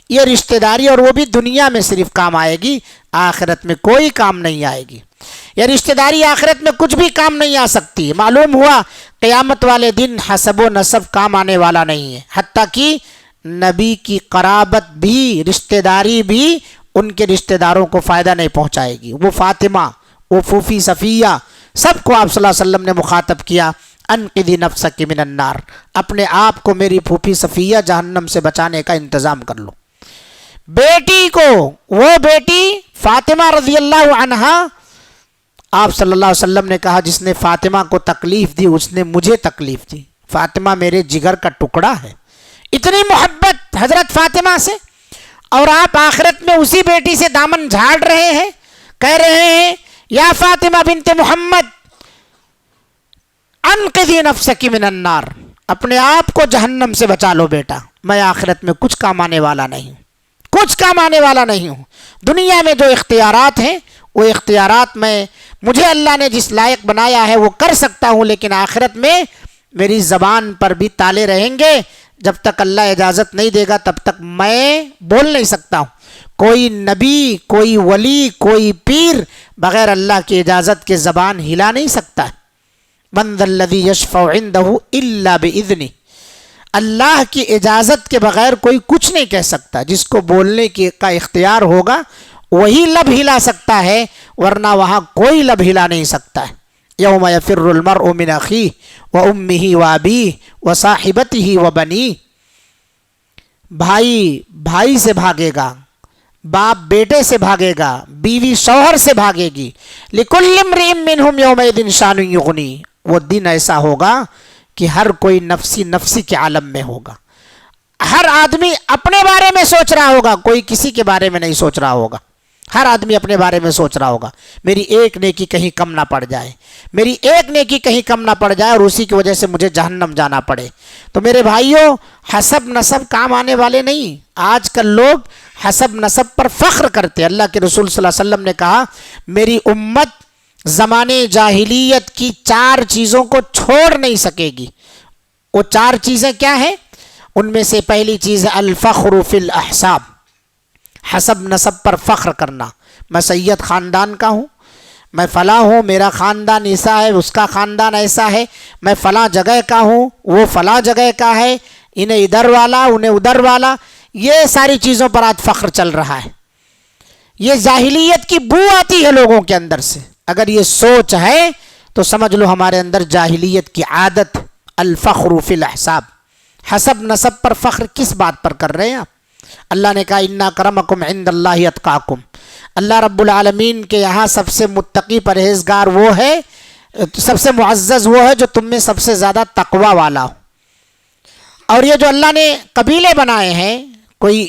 یہ رشتہ داری، اور وہ بھی دنیا میں صرف کام آئے گی، آخرت میں کوئی کام نہیں آئے گی. یہ رشتہ داری آخرت میں کچھ بھی کام نہیں آ سکتی. معلوم ہوا قیامت والے دن حسب و نسب کام آنے والا نہیں ہے. حتیٰ کہ نبی کی قرابت بھی، رشتہ داری بھی ان کے رشتہ داروں کو فائدہ نہیں پہنچائے گی. وہ فاطمہ، وہ پھوپھی صفیہ، سب کو آپ صلی اللہ علیہ وسلم نے مخاطب کیا انقذی نفسک من النار، اپنے آپ کو میری پھوپھی صفیہ جہنم سے بچانے کا انتظام کر لو. بیٹی کو، وہ بیٹی فاطمہ رضی اللہ عنہا، آپ صلی اللہ علیہ وسلم نے کہا جس نے فاطمہ کو تکلیف دی اس نے مجھے تکلیف دی. فاطمہ میرے جگر کا ٹکڑا ہے. اتنی محبت حضرت فاطمہ سے. اور آپ آخرت میں اسی بیٹی سے دامن جھاڑ رہے ہیں، کہہ رہے ہیں یا فاطمہ بنت محمد انقذی نفسک من النار، اپنے آپ کو جہنم سے بچا لو بیٹا، میں آخرت میں کچھ کام آنے والا نہیں ہوں، کچھ کام آنے والا نہیں ہوں۔ دنیا میں جو اختیارات ہیں وہ اختیارات میں مجھے اللہ نے جس لائق بنایا ہے وہ کر سکتا ہوں، لیکن آخرت میں میری زبان پر بھی تالے رہیں گے، جب تک اللہ اجازت نہیں دے گا تب تک میں بول نہیں سکتا ہوں۔ کوئی نبی، کوئی ولی، کوئی پیر بغیر اللہ کی اجازت کے زبان ہلا نہیں سکتا ہے۔ من ذا الذی یشفع عندہ الا باذنہ، اللہ کی اجازت کے بغیر کوئی کچھ نہیں کہہ سکتا۔ جس کو بولنے کا اختیار ہوگا وہی لب ہلا سکتا ہے، ورنہ وہاں کوئی لب ہلا نہیں سکتا ہے۔ یوم یفر المرء من اخیہ وامہ وابیہ وصاحبتہ وبنیہ، بھائی بھائی سے بھاگے گا، باپ بیٹے سے بھاگے گا، بیوی شوہر سے بھاگے گی۔ لکل امرئ منہم یومئذ شان یغنیہ، وہ دن ایسا ہوگا کہ ہر کوئی نفسی نفسی کے عالم میں ہوگا، ہر آدمی اپنے بارے میں سوچ رہا ہوگا، کوئی کسی کے بارے میں نہیں سوچ رہا ہوگا، ہر آدمی اپنے بارے میں سوچ رہا ہوگا میری ایک نیکی کہیں کم نہ پڑ جائے، میری ایک نیکی کہیں کم نہ پڑ جائے اور اسی کی وجہ سے مجھے جہنم جانا پڑے۔ تو میرے بھائیوں، حسب نسب کام آنے والے نہیں۔ آج کل لوگ حسب نسب پر فخر کرتے۔ اللہ کے رسول صلی اللہ علیہ وسلم نے کہا میری امت زمانے جاہلیت کی 4 چیزوں کو چھوڑ نہیں سکے گی۔ وہ 4 چیزیں کیا ہیں؟ ان میں سے پہلی چیز ہے الفخر فی الاحساب، حسب نسب پر فخر کرنا۔ میں سید خاندان کا ہوں، میں فلاں ہوں، میرا خاندان ایسا ہے، اس کا خاندان ایسا ہے، میں فلاں جگہ کا ہوں، وہ فلاں جگہ کا ہے، انہیں ادھر والا، انہیں ادھر والا، یہ ساری چیزوں پر آج فخر چل رہا ہے۔ یہ جاہلیت کی بو آتی ہے لوگوں کے اندر سے۔ اگر یہ سوچ ہے تو سمجھ لو ہمارے اندر جاہلیت کی عادت، الفخر فی الاحساب۔ حسب نسب پر فخر کس بات پر کر رہے ہیں آپ؟ اللہ نے کہا ان اکرمکم عند اللہ اتقاکم، اللہ رب العالمین کے یہاں سب سے متقی پرہیزگار وہ ہے، سب سے معزز وہ ہے جو تم میں سب سے زیادہ تقوی والا ہو۔ اور یہ جو اللہ نے قبیلے بنائے ہیں، کوئی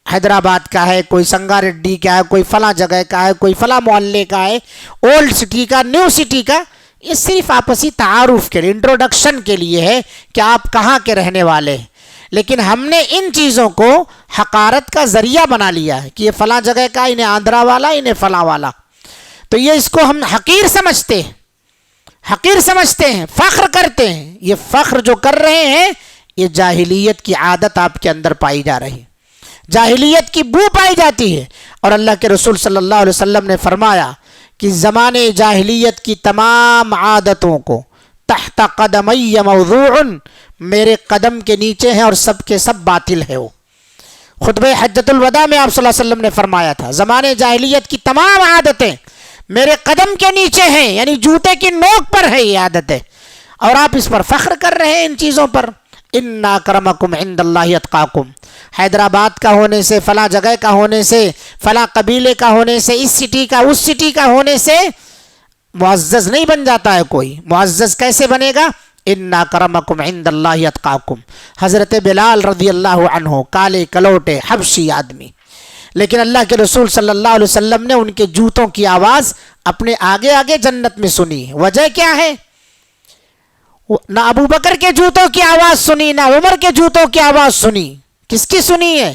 حیدرآباد کا ہے، کوئی سنگا ریڈی کا ہے، کوئی فلاں جگہ کا ہے، کوئی فلاں محلے کا ہے، اولڈ سٹی کا، نیو سٹی کا، یہ صرف آپسی تعارف کے لیے، انٹروڈکشن کے لیے ہے کہ آپ کہاں کے رہنے والے ہیں۔ لیکن ہم نے ان چیزوں کو حقارت کا ذریعہ بنا لیا ہے کہ یہ فلاں جگہ کا، انہیں آندھرا والا، انہیں فلاں والا، تو یہ اس کو ہم حقیر سمجھتے ہیں، حقیر سمجھتے ہیں، فخر کرتے ہیں۔ یہ فخر جو کر رہے ہیں یہ جاہلیت کی عادت آپ کے اندر پائی جا رہی ہے، جاہلیت کی بو پائی جاتی ہے۔ اور اللہ کے رسول صلی اللہ علیہ وسلم نے فرمایا کہ زمانے جاہلیت کی تمام عادتوں کو تحت قدمی موضوع، میرے قدم کے نیچے ہیں اور سب کے سب باطل ہے۔ وہ خطبہ حجۃ الوداع میں آپ صلی اللہ علیہ وسلم نے فرمایا تھا زمانے جاہلیت کی تمام عادتیں میرے قدم کے نیچے ہیں، یعنی جوتے کی نوک پر ہے یہ عادتیں، اور آپ اس پر فخر کر رہے ہیں ان چیزوں پر۔ ان اکرمکم عند اللہ اتقاکم، حیدرآباد کا ہونے سے، فلاں جگہ کا ہونے سے، فلاں قبیلے کا ہونے سے، اس سٹی کا، اس سٹی کا ہونے سے معزز نہیں بن جاتا ہے کوئی۔ معزز کیسے بنے گا؟ ان اکرمکم عند اللہ اتقاکم۔ حضرت بلال رضی اللہ عنہ، کالے کلوٹے حبشی آدمی، لیکن اللہ کے رسول صلی اللہ علیہ وسلم نے ان کے جوتوں کی آواز اپنے آگے آگے جنت میں سنی۔ وجہ کیا ہے؟ نہ ابو بکر کے جوتوں کی آواز سنی، نہ عمر کے جوتوں کی آواز سنی۔ کس کی سنی ہے؟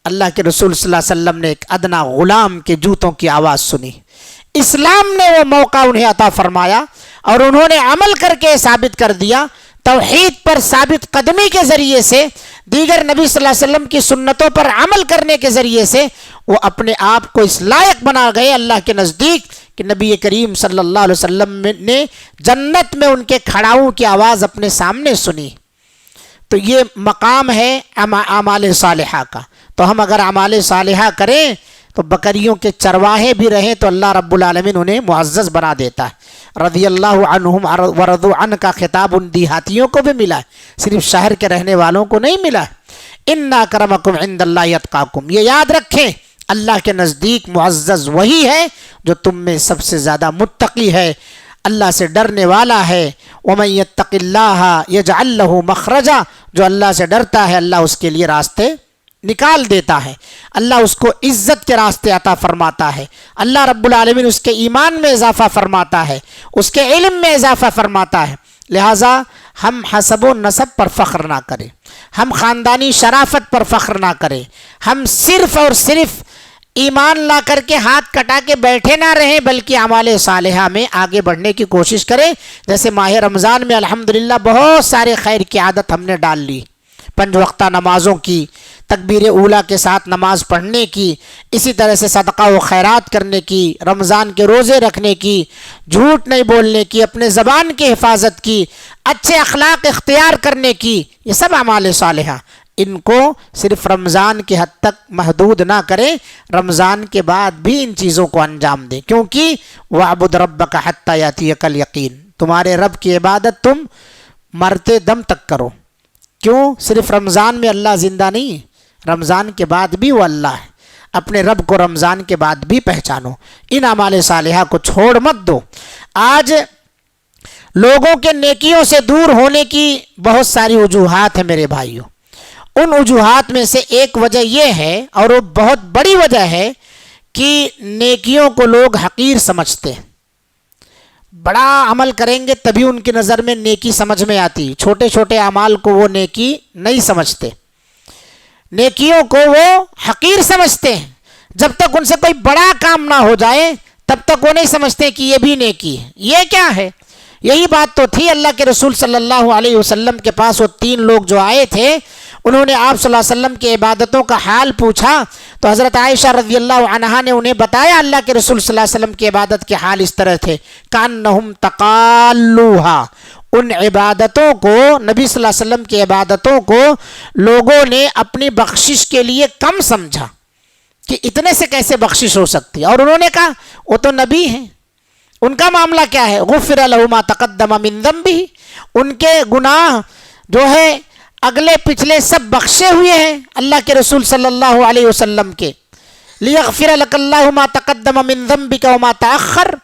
اللہ کے رسول صلی اللہ علیہ وسلم نے ایک ادنا غلام کے جوتوں کی آواز سنی۔ اسلام نے وہ موقع انہیں عطا فرمایا اور انہوں نے عمل کر کے ثابت کر دیا، توحید پر ثابت قدمی کے ذریعے سے، دیگر نبی صلی اللہ علیہ وسلم کی سنتوں پر عمل کرنے کے ذریعے سے وہ اپنے آپ کو اس لائق بنا گئے اللہ کے نزدیک کہ نبی کریم صلی اللہ علیہ وسلم نے جنت میں ان کے کھڑاؤں کی آواز اپنے سامنے سنی۔ تو یہ مقام ہے اعمال صالحہ کا۔ تو ہم اگر اعمال صالحہ کریں تو بکریوں کے چرواہے بھی رہیں تو اللہ رب العالمین انہیں معزز بنا دیتا ہے۔ رضی اللہ عنہم ورضوا عنہ کا خطاب ان دیہاتیوں کو بھی ملا ہے، صرف شہر کے رہنے والوں کو نہیں ملا ہے۔ ان اکرمکم عند اللہ اتقاکم، یہ یاد رکھیں اللہ کے نزدیک معزز وہی ہے جو تم میں سب سے زیادہ متقی ہے، اللہ سے ڈرنے والا ہے۔ ومن یتق اللہ یجعل لہ مخرجا، جو اللہ سے ڈرتا ہے اللہ اس کے لیے راستے نکال دیتا ہے، اللہ اس کو عزت کے راستے عطا فرماتا ہے، اللہ رب العالمین اس کے ایمان میں اضافہ فرماتا ہے، اس کے علم میں اضافہ فرماتا ہے۔ لہٰذا ہم حسب و نسب پر فخر نہ کریں، ہم خاندانی شرافت پر فخر نہ کریں، ہم صرف اور صرف ایمان لا کر کے ہاتھ کٹا کے بیٹھے نہ رہیں، بلکہ اعمال صالحہ میں آگے بڑھنے کی کوشش کریں۔ جیسے ماہ رمضان میں الحمدللہ بہت سارے خیر کی عادت ہم نے ڈال لی، 5 وقتہ نمازوں کی، تکبیر اولیٰ کے ساتھ نماز پڑھنے کی، اسی طرح سے صدقہ و خیرات کرنے کی، رمضان کے روزے رکھنے کی، جھوٹ نہیں بولنے کی، اپنے زبان کی حفاظت کی، اچھے اخلاق اختیار کرنے کی، یہ سب اعمال صالحہ۔ ان کو صرف رمضان کے حد تک محدود نہ کریں، رمضان کے بعد بھی ان چیزوں کو انجام دیں، کیونکہ وَاعْبُدْ رَبَّكَ حَتَّى يَأْتِيَكَ الْيَقِينُ، تمہارے رب کی عبادت تم مرتے دم تک کرو۔ کیوں؟ صرف رمضان میں اللہ زندہ نہیں ہے، رمضان کے بعد بھی وہ اللہ ہے۔ اپنے رب کو رمضان کے بعد بھی پہچانو، ان اعمال صالحہ کو چھوڑ مت دو۔ آج لوگوں کے نیکیوں سے دور ہونے کی بہت ساری وجوہات ہیں میرے بھائیوں، ان وجوہات میں سے ایک وجہ یہ ہے، اور وہ بہت بڑی وجہ ہے، کہ نیکیوں کو لوگ حقیر سمجھتے ہیں۔ بڑا عمل کریں گے تبھی ان کی نظر میں نیکی سمجھ میں آتی، چھوٹے چھوٹے اعمال کو وہ نیکی نہیں سمجھتے، نیکیوں کو وہ حقیر سمجھتے ہیں۔ جب تک ان سے کوئی بڑا کام نہ ہو جائے تب تک وہ نہیں سمجھتے کہ یہ بھی نیکی ہے۔ یہ کیا ہے؟ یہی بات تو تھی اللہ کے رسول صلی اللہ علیہ وسلم کے پاس وہ 3 لوگ جو آئے تھے، انہوں نے آپ صلی اللہ علیہ وسلم کی عبادتوں کا حال پوچھا، تو حضرت عائشہ رضی اللہ عنہا نے انہیں بتایا اللہ کے رسول صلی اللہ علیہ وسلم کی عبادت کے حال اس طرح تھے، کأنہم تقالوہا، ان عبادتوں کو، نبی صلی اللہ علیہ وسلم کی عبادتوں کو لوگوں نے اپنی بخشش کے لیے کم سمجھا، کہ اتنے سے کیسے بخشش ہو سکتی ہے، اور انہوں نے کہا وہ تو نبی ہیں، ان کا معاملہ کیا ہے، غفر لہ ما تقدم من ذنبہ، ان کے گناہ جو ہے اگلے پچھلے سب بخشے ہوئے ہیں اللہ کے رسول صلی اللہ علیہ وسلم کے۔ لیغفر لک اللہ ما تقدم من ذنبک وما تأخر،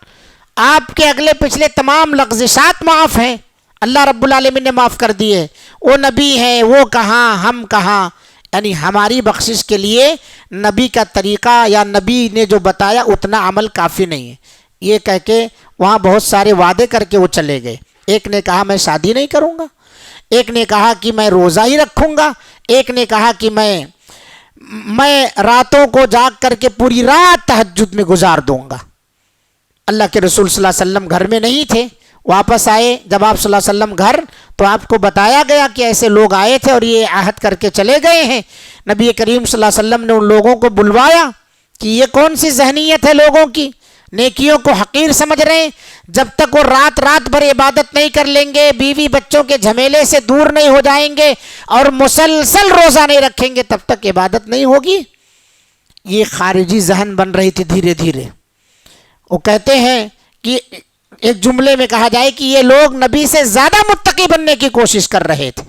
آپ کے اگلے پچھلے تمام لغزشات معاف ہیں، اللہ رب العالمین نے معاف کر دیے۔ وہ نبی ہیں، وہ کہاں ہم کہاں، یعنی ہماری بخشش کے لیے نبی کا طریقہ یا نبی نے جو بتایا اتنا عمل کافی نہیں ہے، یہ کہہ کے وہاں بہت سارے وعدے کر کے وہ چلے گئے۔ ایک نے کہا میں شادی نہیں کروں گا، ایک نے کہا کہ میں روزہ ہی رکھوں گا، ایک نے کہا کہ میں راتوں کو جاگ کر کے پوری رات تہجد میں گزار دوں گا۔ اللہ کے رسول صلی اللہ علیہ وسلم گھر میں نہیں تھے، واپس آئے جب آپ صلی اللہ علیہ وسلم گھر، تو آپ کو بتایا گیا کہ ایسے لوگ آئے تھے اور یہ عہد کر کے چلے گئے ہیں۔ نبی کریم صلی اللہ علیہ وسلم نے ان لوگوں کو بلوایا کہ یہ کون سی ذہنیت ہے لوگوں کی، نیکیوں کو حقیر سمجھ رہے ہیں، جب تک وہ رات رات بھر عبادت نہیں کر لیں گے، بیوی بچوں کے جھمیلے سے دور نہیں ہو جائیں گے، اور مسلسل روزہ نہیں رکھیں گے، تب تک عبادت نہیں ہوگی۔ یہ خارجی ذہن بن رہی تھی دھیرے دھیرے۔ وہ کہتے ہیں کہ ایک جملے میں کہا جائے کہ یہ لوگ نبی سے زیادہ متقی بننے کی کوشش کر رہے تھے،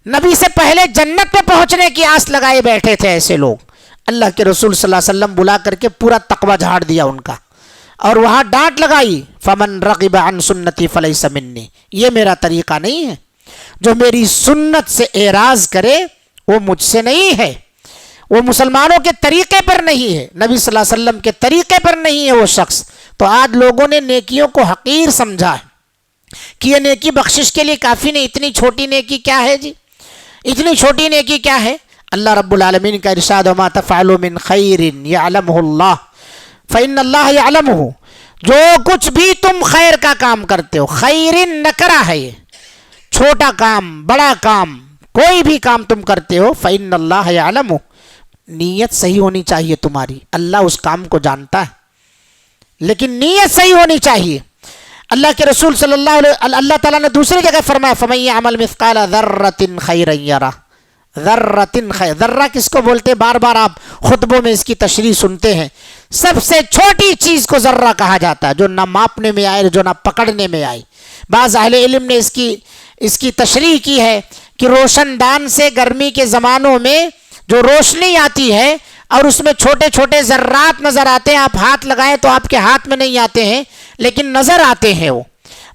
نبی سے پہلے جنت پہ پہنچنے کی آس لگائے بیٹھے تھے ایسے لوگ۔ اللہ کے رسول صلی اللہ علیہ وسلم بلا کر کے پورا تقوی جھاڑ دیا ان کا، اور وہاں ڈانٹ لگائی، فمن رغب عن سنتی فلیس منی، یہ میرا طریقہ نہیں ہے، جو میری سنت سے اعراض کرے وہ مجھ سے نہیں ہے، وہ مسلمانوں کے طریقے پر نہیں ہے، نبی صلی اللہ علیہ وسلم کے طریقے پر نہیں ہے وہ شخص۔ تو آج لوگوں نے نیکیوں کو حقیر سمجھا ہے کہ یہ نیکی بخشش کے لیے کافی نہیں، اتنی چھوٹی نیکی کیا ہے جی، اتنی چھوٹی نیکی کیا ہے۔ اللہ رب العالمین کا ارشاد، وما تفعلوا من خیر یعلمہ اللہ فإن اللہ یعلمہ، جو کچھ بھی تم خیر کا کام کرتے ہو، خیر نکرہ ہے یہ، چھوٹا کام بڑا کام کوئی بھی کام تم کرتے ہو، فإن اللہ یعلمہ، نیت صحیح ہونی چاہیے تمہاری، اللہ اس کام کو جانتا ہے، لیکن نیت صحیح ہونی چاہیے۔ اللہ کے رسول صلی اللہ تعالیٰ نے دوسری جگہ فرمایا، فَمَن يَعْمَلْ مِثْقَالَ ذَرَّةٍ خَيْرًا يَرَهُ، ذرۃ خیر، ذرہ کس کو بولتے ہیں؟ بار بار آپ خطبوں میں اس کی تشریح سنتے ہیں، سب سے چھوٹی چیز کو ذرہ کہا جاتا ہے، جو نہ ماپنے میں آئے جو نہ پکڑنے میں آئے۔ بعض اہل علم نے اس کی تشریح کی ہے کہ روشن دان سے گرمی کے زمانوں میں جو روشنی آتی ہے اور اس میں چھوٹے چھوٹے ذرات نظر آتے ہیں، آپ ہاتھ لگائیں تو آپ کے ہاتھ میں نہیں آتے ہیں لیکن نظر آتے ہیں وہ،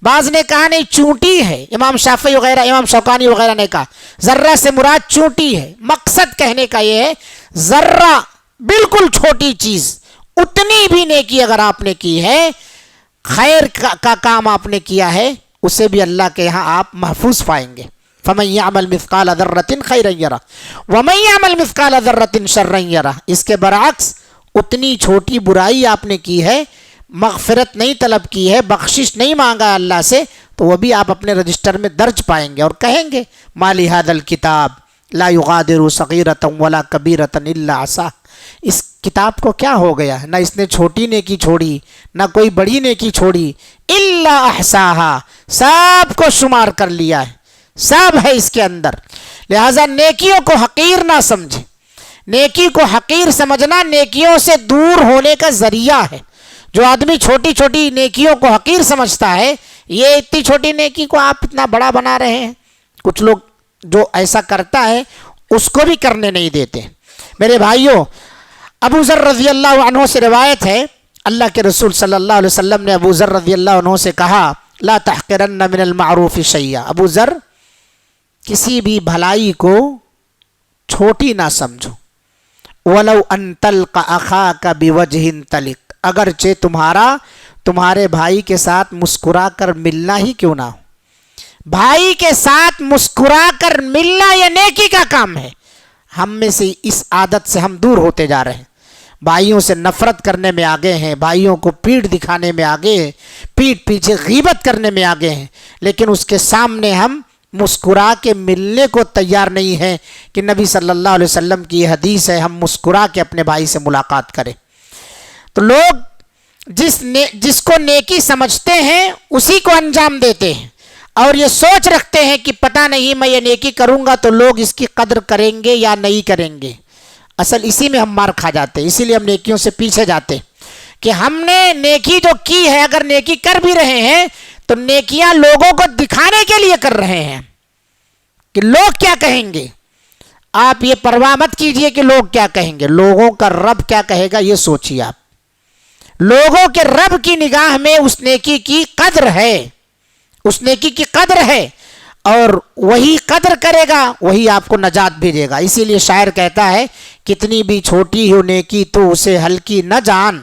بعض نے کہا نہیں چونٹی ہے، امام شافعی وغیرہ، امام شوکانی وغیرہ نے کہا ذرہ سے مراد چونٹی ہے۔ مقصد کہنے کا یہ ہے ذرہ بالکل چھوٹی چیز، اتنی بھی نیکی اگر آپ نے کی ہے، خیر کا کام آپ نے کیا ہے، اسے بھی اللہ کے یہاں آپ محفوظ پائیں گے۔ فَمَن يَعْمَلْ مِثْقَالَ ذَرَّةٍ خَيْرًا يَرَهُ وَمَن يَعْمَلْ مِثْقَالَ ذَرَّةٍ شَرًّا يَرَهُ۔ اس کے برعکس اتنی چھوٹی برائی آپ نے کی ہے، مغفرت نہیں طلب کی ہے، بخشش نہیں مانگا اللہ سے، تو وہ بھی آپ اپنے رجسٹر میں درج پائیں گے اور کہیں گے مَا لِهَذَا الْكِتَابِ لَا يُغَادِرُ صَغِيرَةً وَلَا كَبِيرَةً إِلَّا أَحْصَاهَا۔ اس کتاب کو کیا ہو گیا، نہ اس نے چھوٹی نیکی چھوڑی نہ کوئی بڑی نیکی چھوڑی، إِلَّا أَحْصَاهَا، سب کو شمار کر لیا ہے، سب ہے اس کے اندر۔ لہذا نیکیوں کو حقیر نہ سمجھیں، نیکی کو حقیر سمجھنا نیکیوں سے دور ہونے کا ذریعہ ہے۔ جو آدمی چھوٹی چھوٹی نیکیوں کو حقیر سمجھتا ہے، یہ اتنی چھوٹی نیکی کو آپ اتنا بڑا بنا رہے ہیں۔ کچھ لوگ جو ایسا کرتا ہے اس کو بھی کرنے نہیں دیتے۔ میرے بھائیوں، ابو ذر رضی اللہ عنہ سے روایت ہے، اللہ کے رسول صلی اللہ علیہ وسلم نے ابو ذر رضی اللہ عنہ سے کہا لا تحقرن من المعروف شیئا، ابو ذر کسی بھی بھلائی کو چھوٹی نہ سمجھو، وَلَوْ أَن تَلْقَ أَخَاكَ بِوَجْهٍ طَلِقٍ، اگرچہ تمہارے بھائی کے ساتھ مسکرا کر ملنا ہی کیوں نہ ہو۔ بھائی کے ساتھ مسکرا کر ملنا یہ نیکی کا کام ہے۔ ہم میں سے اس عادت سے ہم دور ہوتے جا رہے ہیں، بھائیوں سے نفرت کرنے میں آگے ہیں، بھائیوں کو پیٹھ دکھانے میں آگے ہیں، پیٹھ پیچھے غیبت کرنے میں آگے ہیں، لیکن اس کے سامنے ہم مسکرا کے ملنے کو تیار نہیں ہیں کہ نبی صلی اللہ علیہ وسلم کی یہ حدیث ہے ہم مسکرا کے اپنے بھائی سے ملاقات کریں۔ تو لوگ جس کو نیکی سمجھتے ہیں اسی کو انجام دیتے ہیں، اور یہ سوچ رکھتے ہیں کہ پتہ نہیں میں یہ نیکی کروں گا تو لوگ اس کی قدر کریں گے یا نہیں کریں گے۔ اصل اسی میں ہم مار کھا جاتے ہیں، اسی لیے ہم نیکیوں سے پیچھے جاتے ہیں کہ ہم نے نیکی جو کی ہے، اگر نیکی کر بھی رہے ہیں تو نیکیاں لوگوں کو دکھانے کے لیے کر رہے ہیں کہ لوگ کیا کہیں گے۔ آپ یہ پرواہ مت کیجئے کہ لوگ کیا کہیں گے، لوگوں کا رب کیا کہے گا یہ سوچیے آپ۔ لوگوں کے رب کی نگاہ میں اس نیکی کی قدر ہے، اس نیکی کی قدر ہے، اور وہی قدر کرے گا وہی آپ کو نجات بھیجے گا۔ اسی لیے شاعر کہتا ہے کتنی بھی چھوٹی ہو نیکی تو اسے ہلکی نہ جان،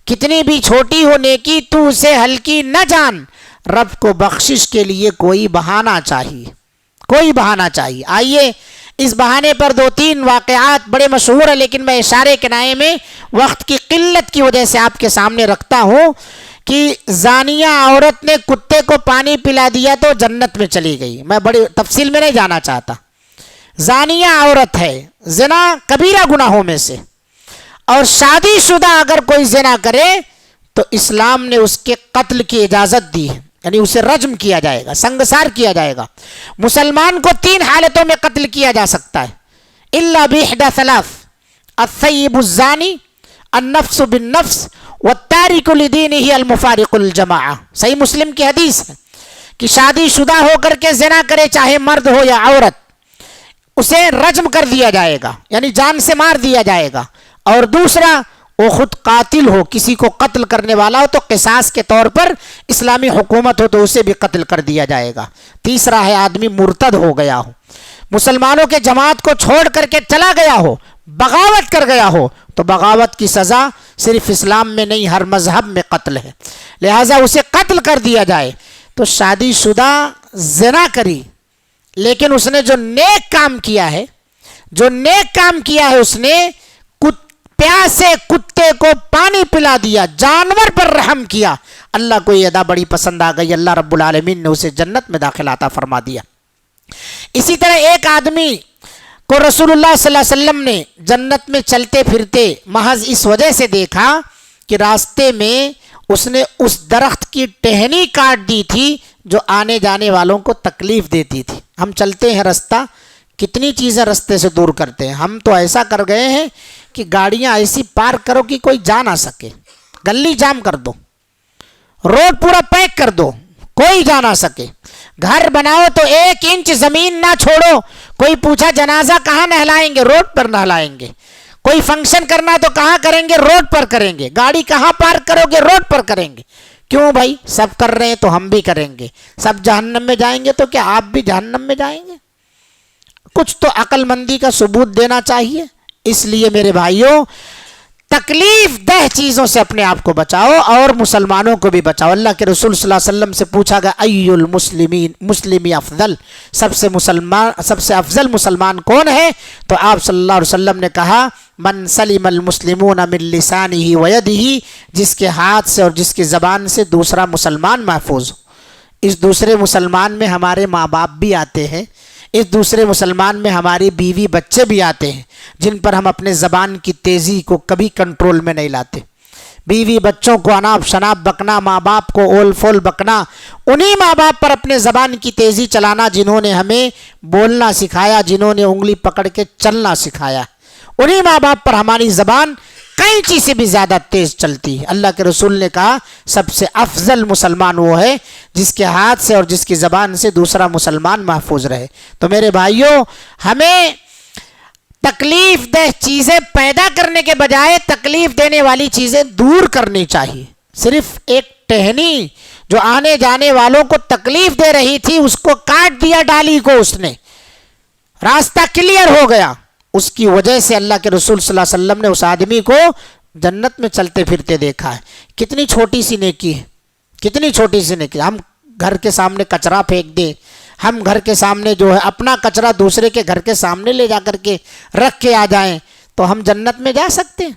کتنی بھی چھوٹی ہو نیکی تو اسے ہلکی نہ جان، رب کو بخشش کے لیے کوئی بہانہ چاہیے، کوئی بہانہ چاہیے۔ آئیے اس بہانے پر دو تین واقعات بڑے مشہور ہیں، لیکن میں اشارے کنائے میں وقت کی قلت کی وجہ سے آپ کے سامنے رکھتا ہوں کہ زانیہ عورت نے کتے کو پانی پلا دیا تو جنت میں چلی گئی۔ میں بڑی تفصیل میں نہیں جانا چاہتا۔ زانیہ عورت ہے، زنا کبیرہ گناہوں میں سے، اور شادی شدہ اگر کوئی زنا کرے تو اسلام نے اس کے قتل کی اجازت دی ہے، یعنی اسے رجم کیا جائے گا، سنگسار کیا جائے گا۔ مسلمان کو 3 حالتوں میں قتل کیا جا سکتا ہے، الا بإحدى ثلاث، الثیب الزانی، النفس بالنفس، والتارک لدینہ المفارق الجماعہ۔ صحیح مسلم کی حدیث ہے کہ شادی شدہ ہو کر کے زنا کرے، چاہے مرد ہو یا عورت، اسے رجم کر دیا جائے گا، یعنی جان سے مار دیا جائے گا۔ اور دوسرا، وہ خود قاتل ہو، کسی کو قتل کرنے والا ہو تو قصاص کے طور پر اسلامی حکومت ہو تو اسے بھی قتل کر دیا جائے گا۔ تیسرا ہے آدمی مرتد ہو گیا ہو، مسلمانوں کے جماعت کو چھوڑ کر کے چلا گیا ہو، بغاوت کر گیا ہو، تو بغاوت کی سزا صرف اسلام میں نہیں ہر مذہب میں قتل ہے، لہٰذا اسے قتل کر دیا جائے۔ تو شادی شدہ زنا کری، لیکن اس نے جو نیک کام کیا ہے، اس نے پیاسے کتے کو پانی پلا دیا، جانور پر رحم کیا، اللہ کو یہ ادا بڑی پسند آ گئی، اللہ رب العالمین نے اسے جنت میں داخل عطا فرما دیا۔ اسی طرح ایک آدمی کو رسول اللہ صلی اللہ علیہ وسلم نے جنت میں چلتے پھرتے محض اس وجہ سے دیکھا کہ راستے میں اس نے اس درخت کی ٹہنی کاٹ دی تھی جو آنے جانے والوں کو تکلیف دیتی تھی۔ ہم چلتے ہیں رستہ، کتنی چیزیں رستے سے دور کرتے ہیں، ہم تو ایسا کر گئے ہیں کہ گاڑیاں ایسی پارک کرو کہ کوئی جا نہ سکے، گلی جام کر دو، روڈ پورا پیک کر دو، کوئی جا نہ سکے، گھر بناؤ تو 1 انچ زمین نہ چھوڑو، کوئی پوچھا جنازہ کہاں نہلائیں گے، روڈ پر نہلائیں گے، کوئی فنکشن کرنا تو کہاں کریں گے، روڈ پر کریں گے، گاڑی کہاں پارک کرو گے، روڈ پر کریں گے۔ کیوں بھائی؟ سب کر رہے ہیں تو ہم بھی کریں گے. سب جہنم میں جائیں گے تو کیا آپ بھی جہنم میں جائیں گے؟ کچھ تو عقل مندی کا ثبوت دینا چاہیے. اس لیے میرے بھائیوں تکلیف دہ چیزوں سے اپنے آپ کو بچاؤ اور مسلمانوں کو بھی بچاؤ. اللہ کے رسول صلی اللہ علیہ وسلم سے پوچھا گیا ای المسلمین افضل، سب سے افضل مسلمان کون ہے؟ تو آپ صلی اللہ علیہ وسلم نے کہا من سلم المسلمون من لسانہ ویدہ، جس کے ہاتھ سے اور جس کی زبان سے دوسرا مسلمان محفوظ ہو. اس دوسرے مسلمان میں ہمارے ماں باپ بھی آتے ہیں، اس دوسرے مسلمان میں ہماری بیوی بچے بھی آتے ہیں جن پر ہم اپنے زبان کی تیزی کو کبھی کنٹرول میں نہیں لاتے. بیوی بچوں کو اناپ شناپ بکنا، ماں باپ کو اول فول بکنا، انہی ماں باپ پر اپنے زبان کی تیزی چلانا جنہوں نے ہمیں بولنا سکھایا، جنہوں نے انگلی پکڑ کے چلنا سکھایا، انہی ماں باپ پر ہماری زبان کینچی سے بھی زیادہ تیز چلتی ہے. اللہ کے رسول نے کہا سب سے افضل مسلمان وہ ہے جس کے ہاتھ سے اور جس کی زبان سے دوسرا مسلمان محفوظ رہے. تو میرے بھائیوں ہمیں تکلیف دہ چیزیں پیدا کرنے کے بجائے تکلیف دینے والی چیزیں دور کرنی چاہیے. صرف ایک ٹہنی جو آنے جانے والوں کو تکلیف دے رہی تھی اس کو کاٹ دیا ڈالی کو، اس نے راستہ کلیئر ہو گیا. اس کی وجہ سے اللہ کے رسول صلی اللہ علیہ وسلم نے اس آدمی کو جنت میں چلتے پھرتے دیکھا ہے. کتنی چھوٹی سی نیکی ہے، کتنی چھوٹی سی نیکی. ہم گھر کے سامنے کچرا پھینک دیں، ہم گھر کے سامنے جو ہے اپنا کچرا دوسرے کے گھر کے سامنے لے جا کر کے رکھ کے آ جائیں تو ہم جنت میں جا سکتے ہیں.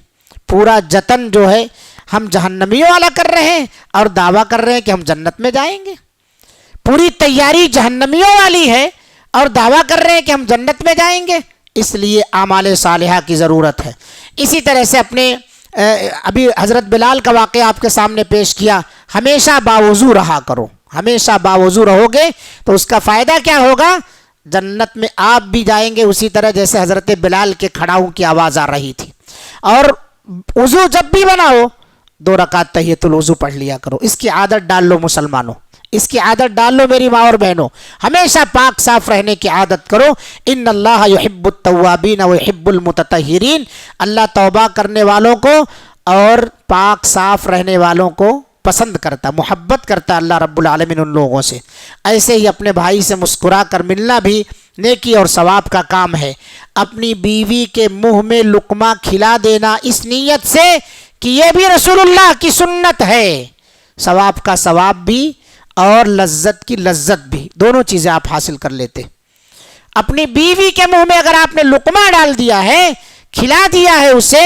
پورا جتن جو ہے ہم جہنمیوں والا کر رہے ہیں اور دعویٰ کر رہے ہیں کہ ہم جنت میں جائیں گے. پوری تیاری جہنمیوں والی ہے اور دعویٰ کر رہے ہیں کہ ہم جنت میں جائیں گے. اس لیے اعمال صالحہ کی ضرورت ہے. اسی طرح سے اپنے ابھی حضرت بلال کا واقعہ آپ کے سامنے پیش کیا. ہمیشہ باوضو رہا کرو، ہمیشہ باوضو رہو گے تو اس کا فائدہ کیا ہوگا؟ جنت میں آپ بھی جائیں گے اسی طرح جیسے حضرت بلال کے کھڑاؤں کی آواز آ رہی تھی. اور وضو جب بھی بناؤ 2 رکعت تحیۃ الوضو پڑھ لیا کرو. اس کی عادت ڈال لو مسلمانوں، اس کی عادت ڈال لو میری ماں اور بہنوں. ہمیشہ پاک صاف رہنے کی عادت کرو. ان اللہ یحب التوابین ویحب المتطہرین. اللہ توبہ کرنے والوں کو اور پاک صاف رہنے والوں کو پسند کرتا، محبت کرتا اللہ رب العالمین ان لوگوں سے. ایسے ہی اپنے بھائی سے مسکرا کر ملنا بھی نیکی اور ثواب کا کام ہے. اپنی بیوی کے منہ میں لقمہ کھلا دینا اس نیت سے کہ یہ بھی رسول اللہ کی سنت ہے، ثواب کا ثواب بھی اور لذت کی لذت بھی، دونوں چیزیں آپ حاصل کر لیتے. اپنی بیوی کے منہ میں اگر آپ نے لقمہ ڈال دیا ہے، کھلا دیا ہے اسے،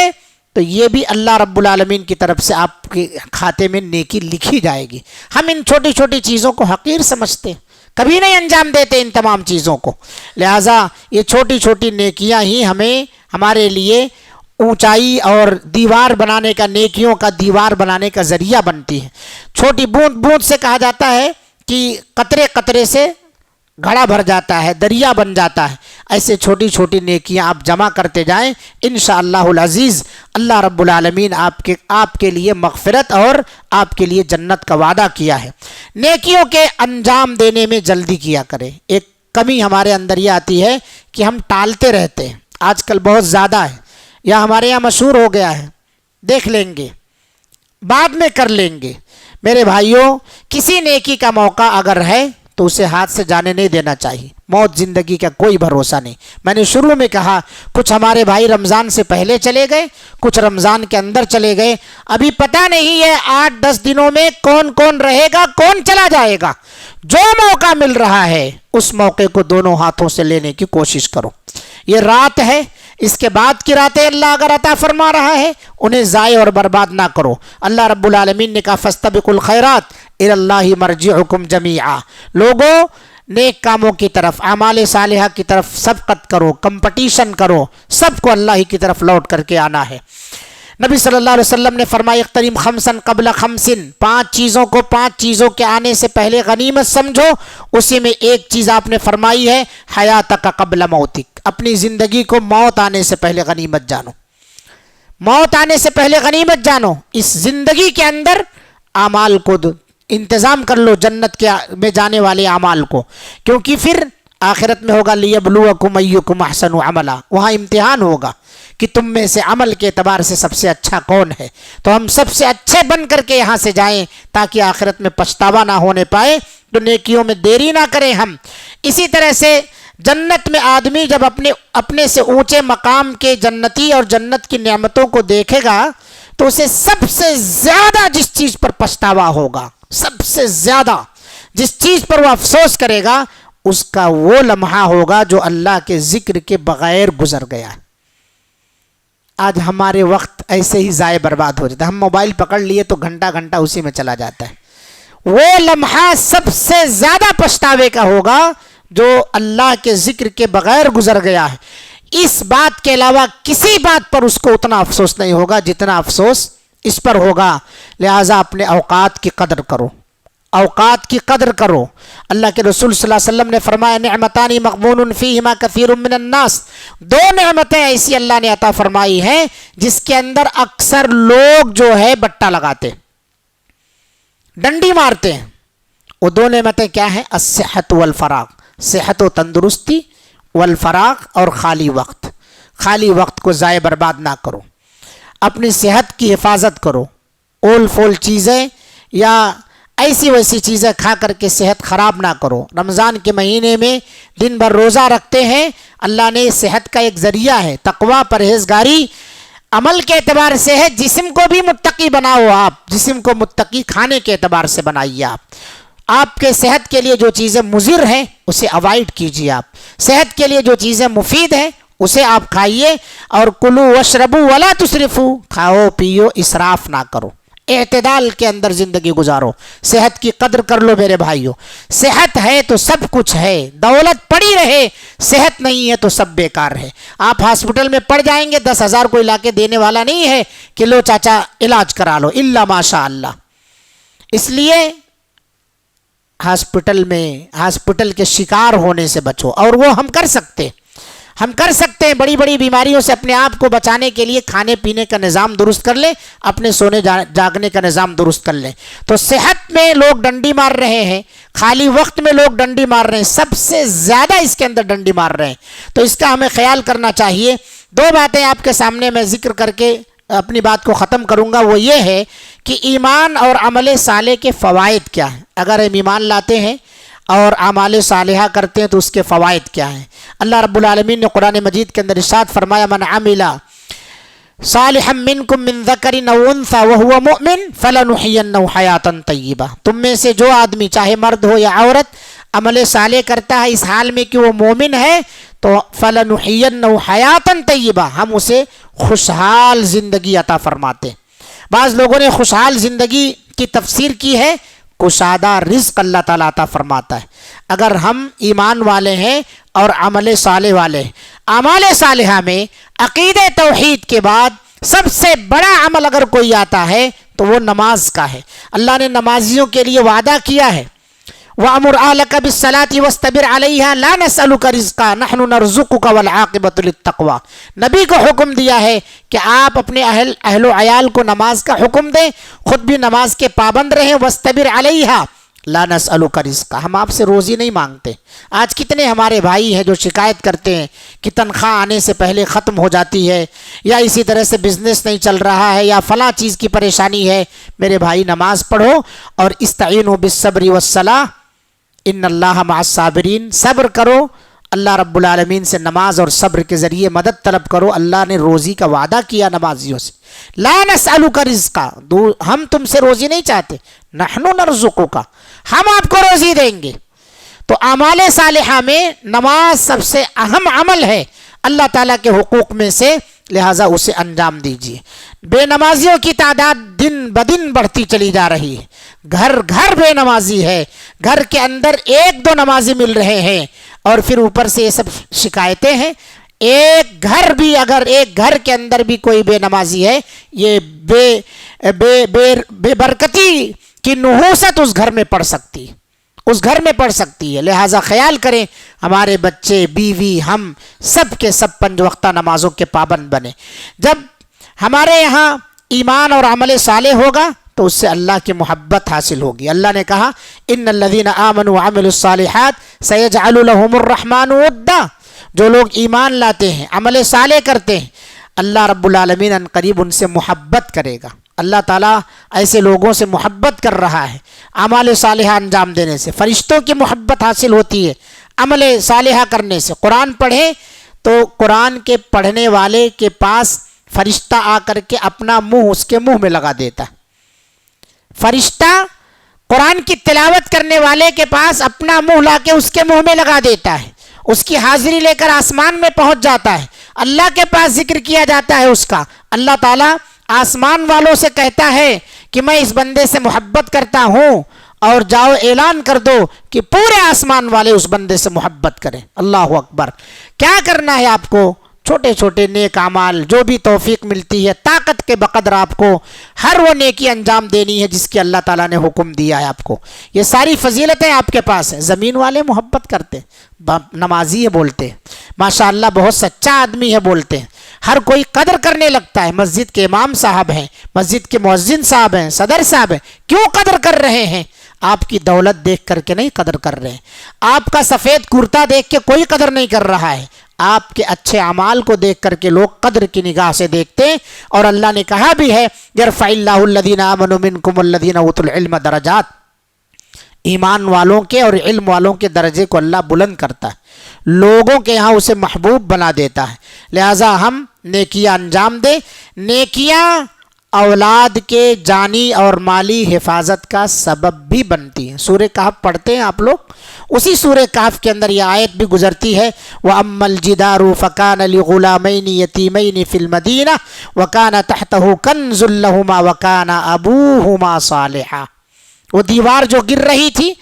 تو یہ بھی اللہ رب العالمین کی طرف سے آپ کے کھاتے میں نیکی لکھی جائے گی. ہم ان چھوٹی چھوٹی چیزوں کو حقیر سمجھتے، کبھی نہیں انجام دیتے ان تمام چیزوں کو. لہٰذا یہ چھوٹی چھوٹی نیکیاں ہی ہمیں ہمارے لیے اونچائی اور دیوار بنانے کا، نیکیوں کا دیوار بنانے کا ذریعہ بنتی ہے. چھوٹی بوند بوند سے کہا جاتا ہے کہ قطرے قطرے سے گھڑا بھر جاتا ہے، دریا بن جاتا ہے. ایسے چھوٹی چھوٹی نیکیاں آپ جمع کرتے جائیں، انشاءاللہ العزیز اللہ رب العالمین آپ کے لیے مغفرت اور آپ کے لیے جنت کا وعدہ کیا ہے. نیکیوں کے انجام دینے میں جلدی کیا کریں. ایک کمی ہمارے اندر یہ آتی ہے کہ ہم ٹالتے رہتے ہیں، آج کل بہت زیادہ ہے، یا ہمارے یہاں مشہور ہو گیا ہے دیکھ لیں گے، بعد میں کر لیں گے. میرے بھائیوں کسی نیکی کا موقع اگر ہے تو اسے ہاتھ سے جانے نہیں دینا چاہیے. موت زندگی کا کوئی بھروسہ نہیں. میں نے شروع میں کہا کچھ ہمارے بھائی رمضان سے پہلے چلے گئے، کچھ رمضان کے اندر چلے گئے. ابھی پتہ نہیں ہے 8-10 دنوں میں کون کون رہے گا، کون چلا جائے گا. جو موقع مل رہا ہے اس موقع کو دونوں ہاتھوں سے لینے کی کوشش کرو. یہ رات ہے، اس کے بعد کی راتیں اللہ اگر عطا فرما رہا ہے انہیں ضائع اور برباد نہ کرو. اللہ رب العالمین نے کہا فاستبقوا الخیرات الی اللہ مرجعکم جمیعا. لوگوں نیک کاموں کی طرف، اعمال صالحہ کی طرف سبقت کرو، کمپٹیشن کرو، سب کو اللہ ہی کی طرف لوٹ کر کے آنا ہے. نبی صلی اللہ علیہ وسلم نے فرمایا اقتنم خمسا قبل خمس. 5 چیزوں کو 5 چیزوں کے آنے سے پہلے غنیمت سمجھو. اسی میں ایک چیز آپ نے فرمائی ہے حیاتک قبل موتک. اپنی زندگی کو موت آنے سے پہلے غنیمت جانو، موت آنے سے پہلے غنیمت جانو. اس زندگی کے اندر اعمال کو انتظام کر لو، جنت کے میں جانے والے اعمال کو، کیونکہ پھر آخرت میں ہوگا لیبلوکم ایکم احسن عملا. وہاں امتحان ہوگا کہ تم میں سے عمل کے اعتبار سے سب سے اچھا کون ہے، تو ہم سب سے اچھے بن کر کے یہاں سے جائیں تاکہ آخرت میں پچھتاوا نہ ہونے پائے، تو نیکیوں میں دیری نہ کریں ہم۔ اسی طرح سے جنت میں آدمی جب اپنے سے اونچے مقام کے جنتی اور جنت کی نعمتوں کو دیکھے گا تو اسے سب سے زیادہ جس چیز پر پچھتاوا ہوگا، سب سے زیادہ جس چیز پر وہ افسوس کرے گا، اس کا وہ لمحہ ہوگا جو اللہ کے ذکر کے بغیر گزر گیا۔ آج ہمارے وقت ایسے ہی ضائع برباد ہو جاتا ہے، ہم موبائل پکڑ لیے تو گھنٹہ گھنٹہ اسی میں چلا جاتا ہے۔ وہ لمحہ سب سے زیادہ پچھتاوے کا ہوگا جو اللہ کے ذکر کے بغیر گزر گیا ہے۔ اس بات کے علاوہ کسی بات پر اس کو اتنا افسوس نہیں ہوگا جتنا افسوس اس پر ہوگا۔ لہٰذا اپنے اوقات کی قدر کرو، اوقات کی قدر کرو۔ اللہ کے رسول صلی اللہ علیہ وسلم نے فرمایا نعمتان مغبون فیہما کثیر من الناس، دو نعمتیں ایسی اللہ نے عطا فرمائی ہیں جس کے اندر اکثر لوگ جو ہے بٹا لگاتے، ڈنڈی مارتے ہیں۔ وہ دو نعمتیں کیا ہیں؟ الصحت والفراغ، صحت و تندرستی، والفراغ اور خالی وقت۔ خالی وقت کو ضائع برباد نہ کرو، اپنی صحت کی حفاظت کرو۔ اول فول چیزیں یا ایسی ویسی چیزیں کھا کر کے صحت خراب نہ کرو۔ رمضان کے مہینے میں دن بھر روزہ رکھتے ہیں، اللہ نے صحت کا ایک ذریعہ ہے، تقویٰ پرہیزگاری عمل کے اعتبار سے ہے۔ جسم کو بھی متقی بناؤ، آپ جسم کو متقی کھانے کے اعتبار سے بنائیے۔ آپ کے صحت کے لیے جو چیزیں مضر ہیں اسے اوائڈ کیجیے، آپ صحت کے لیے جو چیزیں مفید ہیں اسے آپ کھائیے۔ اور کلو واشربو ولا تسرفو، کھاؤ پیو اسراف نہ کرو، اعتدال کے اندر زندگی گزارو۔ صحت کی قدر کر لو میرے بھائیو، صحت ہے تو سب کچھ ہے، دولت پڑی رہے، صحت نہیں ہے تو سب بیکار ہے۔ آپ ہاسپٹل میں پڑ جائیں گے، 10,000 کوئی لا کے دینے والا نہیں ہے کہ لو چاچا علاج کرا لو، الا ماشاء اللہ۔ اس لیے ہاسپٹل کے شکار ہونے سے بچو، اور وہ ہم کر سکتے ہیں۔ بڑی بڑی بیماریوں سے اپنے آپ کو بچانے کے لیے کھانے پینے کا نظام درست کر لیں، اپنے سونے جاگنے کا نظام درست کر لیں۔ تو صحت میں لوگ ڈنڈی مار رہے ہیں، خالی وقت میں لوگ ڈنڈی مار رہے ہیں، سب سے زیادہ اس کے اندر ڈنڈی مار رہے ہیں۔ تو اس کا ہمیں خیال کرنا چاہیے۔ دو باتیں آپ کے سامنے میں ذکر کر کے اپنی بات کو ختم کروں گا، وہ یہ ہے کہ ایمان اور عمل صالح کے فوائد کیا ہیں۔ اگر ہم ایمان لاتے ہیں اور اعمال صالحہ کرتے ہیں تو اس کے فوائد کیا ہیں۔ اللہ رب العالمین نے قرآن مجید کے اندر ارشاد فرمایا من عمل صالحا منکم من ذکر او انثی وهو مؤمن فلنحینہ حیاتا طیبہ، تم میں سے جو آدمی چاہے مرد ہو یا عورت عمل صالح کرتا ہے اس حال میں کہ وہ مومن ہے تو فلنحینہ حیاتا طیبہ، ہم اسے خوشحال زندگی عطا فرماتے۔ بعض لوگوں نے خوشحال زندگی کی تفسیر کی ہے کشادہ رزق اللہ تعالیٰ عطا فرماتا ہے۔ اگر ہم ایمان والے ہیں اور عمل صالح والے ہیں، اعمال صالحہ میں عقیدہ توحید کے بعد سب سے بڑا عمل اگر کوئی آتا ہے تو وہ نماز کا ہے۔ اللہ نے نمازیوں کے لیے وعدہ کیا ہے وَأَمُرْ أَهْلَكَ بِالصَّلَاةِ وَاسْتَبِرْ عَلَيْهَا لَا نَسْأَلُكَ رِزْقًا نَحْنُ نَرْزُقُكَ وَالْعَاقِبَةُ لِلتَّقْوَىٰ، نبی کو حکم دیا ہے کہ آپ اپنے اہل و عیال کو نماز کا حکم دیں، خود بھی نماز کے پابند رہیں۔ وَاسْتَبِرْ عَلَيْهَا لَا نَسْأَلُكَ رِزْقًا، ہم آپ سے روزی نہیں مانگتے۔ آج کتنے ہمارے بھائی ہیں جو شکایت کرتے ہیں کہ تنخواہ آنے سے پہلے ختم ہو جاتی ہے، یا اسی طرح سے بزنس نہیں چل رہا ہے، یا فلاں چیز کی پریشانی ہے۔ میرے بھائی نماز پڑھو اور استعینوا بالصبر والصلاۃ ان اللہ مع الصابرین، صبر کرو، اللہ رب العالمین سے نماز اور صبر کے ذریعے مدد طلب کرو۔ اللہ نے روزی کا وعدہ کیا نمازیوں سے، لا نسألک رزقا، ہم تم سے روزی نہیں چاہتے، نحن نرزقک، ہم آپ کو روزی دیں گے۔ تو اعمال صالحہ میں نماز سب سے اہم عمل ہے اللہ تعالیٰ کے حقوق میں سے، لہٰذا اسے انجام دیجیے۔ بے نمازیوں کی تعداد دن بدن بڑھتی چلی جا رہی ہے، گھر گھر بے نمازی ہے، گھر کے اندر ایک دو نمازی مل رہے ہیں، اور پھر اوپر سے یہ سب شکایتیں ہیں۔ ایک گھر بھی، اگر ایک گھر کے اندر بھی کوئی بے نمازی ہے، یہ بے برکتی کی نحوست اس گھر میں پڑ سکتی ہے، اس گھر میں پڑ سکتی ہے۔ لہٰذا خیال کریں ہمارے بچے، بیوی، ہم سب کے سب 5 وقتہ نمازوں کے پابند بنے۔ جب ہمارے یہاں ایمان اور عمل صالح ہوگا تو اس سے اللہ کی محبت حاصل ہوگی۔ اللہ نے کہا ان الذین آمنوا وعملوا الصالحات سیجعل لهم الرحمن ودا، جو لوگ ایمان لاتے ہیں، عمل صالح کرتے ہیں، اللہ رب العالمین ان قریب ان سے محبت کرے گا۔ اللہ تعالیٰ ایسے لوگوں سے محبت کر رہا ہے اعمال صالحہ انجام دینے سے۔ فرشتوں کی محبت حاصل ہوتی ہے عمل صالحہ کرنے سے۔ قرآن پڑھیں تو قرآن کے پڑھنے والے کے پاس فرشتہ آ کر کے اپنا منہ اس کے منہ میں لگا دیتا ہے۔ فرشتہ قرآن کی تلاوت کرنے والے کے پاس اپنا منہ لا کے اس کے منہ میں لگا دیتا ہے، اس کی حاضری لے کر آسمان میں پہنچ جاتا ہے، اللہ کے پاس ذکر کیا جاتا ہے اس کا۔ اللہ تعالیٰ آسمان والوں سے کہتا ہے کہ میں اس بندے سے محبت کرتا ہوں، اور جاؤ اعلان کر دو کہ پورے آسمان والے اس بندے سے محبت کریں۔ اللہ اکبر۔ کیا کرنا ہے آپ کو؟ چھوٹے چھوٹے نیک اعمال، جو بھی توفیق ملتی ہے طاقت کے بقدر آپ کو ہر وہ نیکی انجام دینی ہے جس کی اللہ تعالیٰ نے حکم دیا ہے آپ کو۔ یہ ساری فضیلتیں آپ کے پاس ہیں۔ زمین والے محبت کرتے، نمازی ہے بولتے، ماشاءاللہ بہت سچا آدمی ہے بولتے ہیں، ہر کوئی قدر کرنے لگتا ہے۔ مسجد کے امام صاحب ہیں، مسجد کے مؤذن صاحب ہیں، صدر صاحب ہیں، کیوں قدر کر رہے ہیں؟ آپ کی دولت دیکھ کر کے نہیں قدر کر رہے ہیں، آپ کا سفید کرتا دیکھ کے کوئی قدر نہیں کر رہا ہے، آپ کے اچھے اعمال کو دیکھ کر کے لوگ قدر کی نگاہ سے دیکھتے ہیں۔ اور اللہ نے کہا بھی ہے یرفع اللہ الذین آمنوا منکم والذین اوتوا العلم درجات، ایمان والوں کے اور علم والوں کے درجے کو اللہ بلند کرتا ہے، لوگوں کے ہاں اسے محبوب بنا دیتا ہے۔ لہٰذا ہم نیکیاں انجام دیں۔ نیکیاں اولاد کے جانی اور مالی حفاظت کا سبب بھی بنتی ہیں۔ سورہ کہف پڑھتے ہیں آپ لوگ، اسی سورہ کہف کے اندر یہ آیت بھی گزرتی ہے وَأَمَّا الْجِدَارُ فَكَانَ لِغُلَامَيْنِ يَتِيمَيْنِ فِي الْمَدِينَةِ وَكَانَ تَحْتَهُ كَنْزٌ لَهُمَا وَكَانَ أَبُوهُمَا صَالِحًا۔ وہ دیوار جو گر رہی تھی،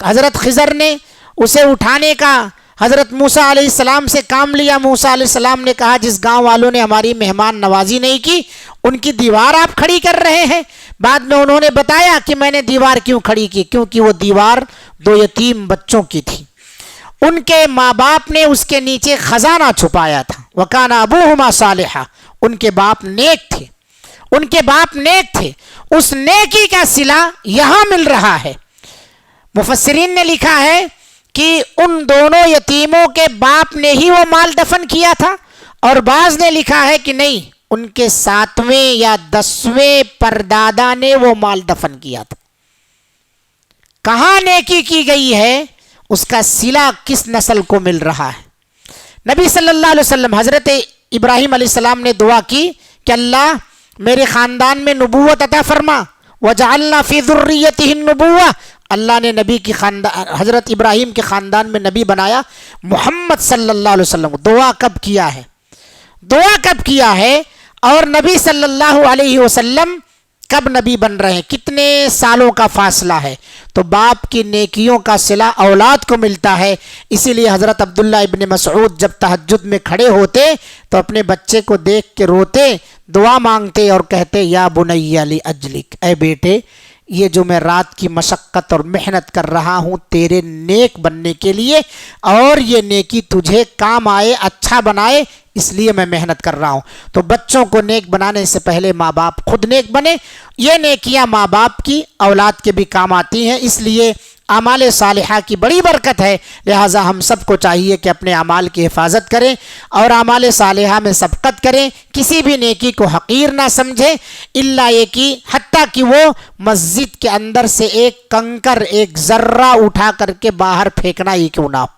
حضرت خضر نے اسے اٹھانے کا حضرت موسیٰ علیہ السلام سے کام لیا۔ موسیٰ علیہ السلام نے کہا جس گاؤں والوں نے ہماری مہمان نوازی نہیں کی ان کی دیوار آپ کھڑی کر رہے ہیں۔ بعد میں انہوں نے بتایا کہ میں نے دیوار کیوں کھڑی کی، کیونکہ وہ دیوار دو یتیم بچوں کی تھی، ان کے ماں باپ نے اس کے نیچے خزانہ چھپایا تھا۔ وَكَانَ أَبُوهُمَا صَالِحًا، ان کے باپ نیک تھے، ان کے باپ نیک تھے، اس نیکی کا صلہ یہاں مل رہا ہے۔ مفسرین نے لکھا ہے کہ ان دونوں یتیموں کے باپ نے ہی وہ مال دفن کیا تھا، اور بعض نے لکھا ہے کہ نہیں، ان کے 7ویں یا 10ویں پردادا نے وہ مال دفن کیا تھا۔ کہاں نیکی کی گئی ہے، اس کا صلہ کس نسل کو مل رہا ہے۔ نبی صلی اللہ علیہ وسلم حضرت ابراہیم علیہ السلام نے دعا کی کہ اللہ میرے خاندان میں نبوت عطا فرما، وجعلنا فی ذریتہ النبوہ، اللہ نے نبی کی خاندان حضرت ابراہیم کے خاندان میں نبی بنایا محمد صلی اللہ علیہ وسلم۔ دعا کب کیا ہے؟ دعا کب کیا ہے؟ اور نبی صلی اللہ علیہ وسلم کب نبی بن رہے ہیں؟ کتنے سالوں کا فاصلہ ہے؟ تو باپ کی نیکیوں کا صلہ اولاد کو ملتا ہے۔ اسی لیے حضرت عبداللہ ابن مسعود جب تہجد میں کھڑے ہوتے تو اپنے بچے کو دیکھ کے روتے، دعا مانگتے اور کہتے یا بنی لاجلک، اے بیٹے یہ جو میں رات کی مشقت اور محنت کر رہا ہوں تیرے نیک بننے کے لیے، اور یہ نیکی تجھے کام آئے، اچھا بنائے، اس لیے میں محنت کر رہا ہوں۔ تو بچوں کو نیک بنانے سے پہلے ماں باپ خود نیک بنے۔ یہ نیکیاں ماں باپ کی اولاد کے بھی کام آتی ہیں، اس لیے اعمال صالحہ کی بڑی برکت ہے۔ لہٰذا ہم سب کو چاہیے کہ اپنے اعمال کی حفاظت کریں اور اعمال صالحہ میں سبقت کریں، کسی بھی نیکی کو حقیر نہ سمجھیں، الا یہ کہ حتیٰ کہ وہ مسجد کے اندر سے ایک کنکر، ایک ذرہ اٹھا کر کے باہر پھینکنا ہی کیوں نہ ہو۔